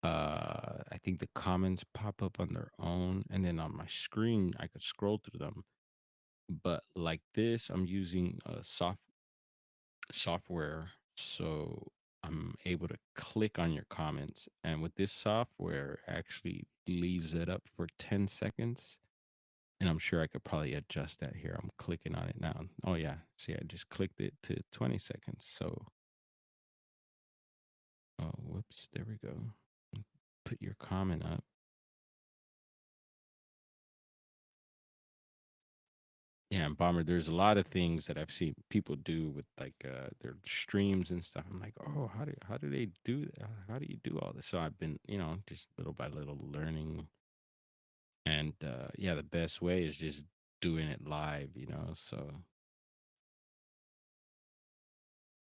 I think the comments pop up on their own, and then on my screen, I could scroll through them. But like this, I'm using a software, so I'm able to click on your comments, and with this software, actually leaves it up for 10 seconds. And I'm sure I could probably adjust that here. I'm clicking on it now. Oh yeah, see, I just clicked it to 20 seconds. So, oh whoops, there we go. Put your comment up. Yeah, and Bomber, there's a lot of things that I've seen people do with like their streams and stuff. I'm like, oh, how do they do that? How do you do all this? So I've been, just little by little learning. And yeah, the best way is just doing it live. So,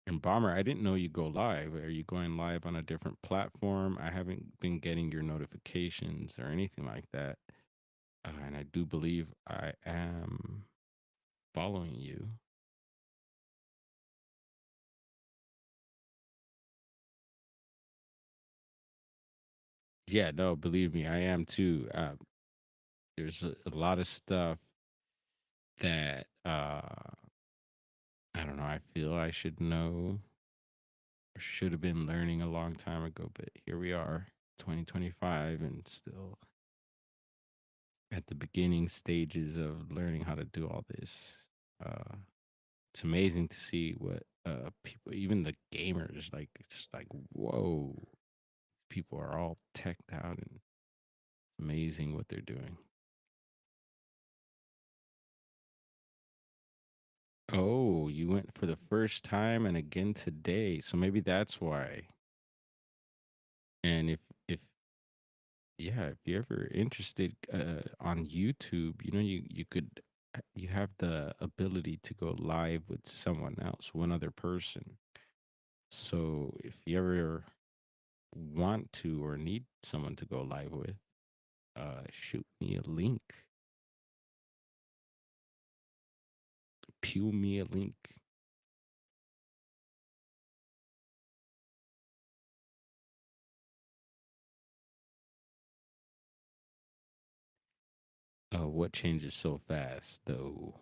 and Bomber, I didn't know you go live. Are you going live on a different platform? I haven't been getting your notifications or anything like that. And I do believe I am following you. Yeah, no, believe me, I am too. There's a lot of stuff that Uh, I don't know. I feel I should know or should have been learning a long time ago, but here we are, 2025, and still at the beginning stages of learning how to do all this. Uh, it's amazing to see what people, even the gamers, like it's like whoa, people are all teched out, and it's amazing what they're doing. Oh, you went for the first time and again today, so maybe that's why. And if yeah, if you're ever interested on YouTube, you know you could you have the ability to go live with someone else, one other person. So if you ever want to or need someone to go live with, shoot me a link. Pew me a link. What changes so fast though,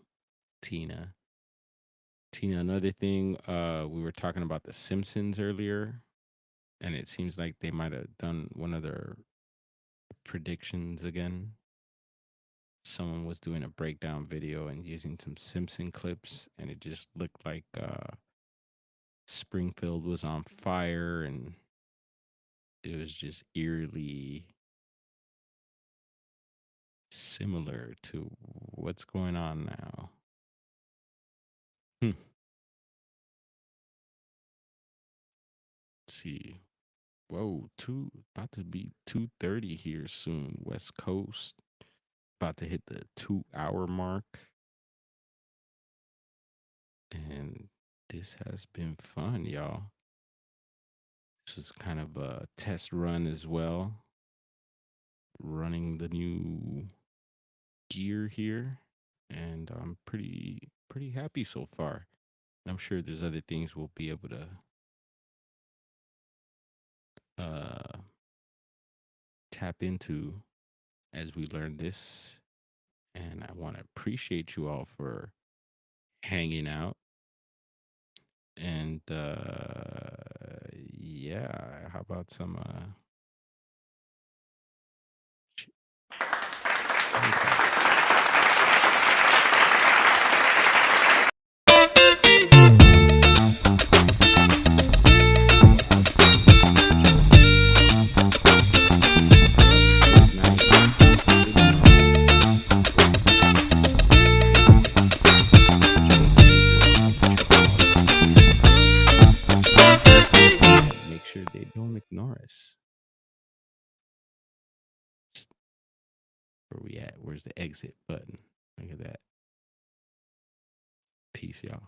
Tina? Tina, another thing, we were talking about the Simpsons earlier, and it seems like they might have done one of their predictions again. Someone was doing a breakdown video and using some Simpson clips, and it just looked like Springfield was on fire, and it was just eerily similar to what's going on now. Let's see. Whoa, about to be 2:30 here soon. West Coast about to hit the 2 hour mark, and this has been fun, y'all. This was kind of a test run as well, running the new gear here, and I'm pretty happy so far. I'm sure there's other things we'll be able to uh, tap into as we learn this. And I want to appreciate you all for hanging out. And yeah, how about some make sure they don't ignore us. Where we at? Where's the exit button? Look at that. Peace, y'all.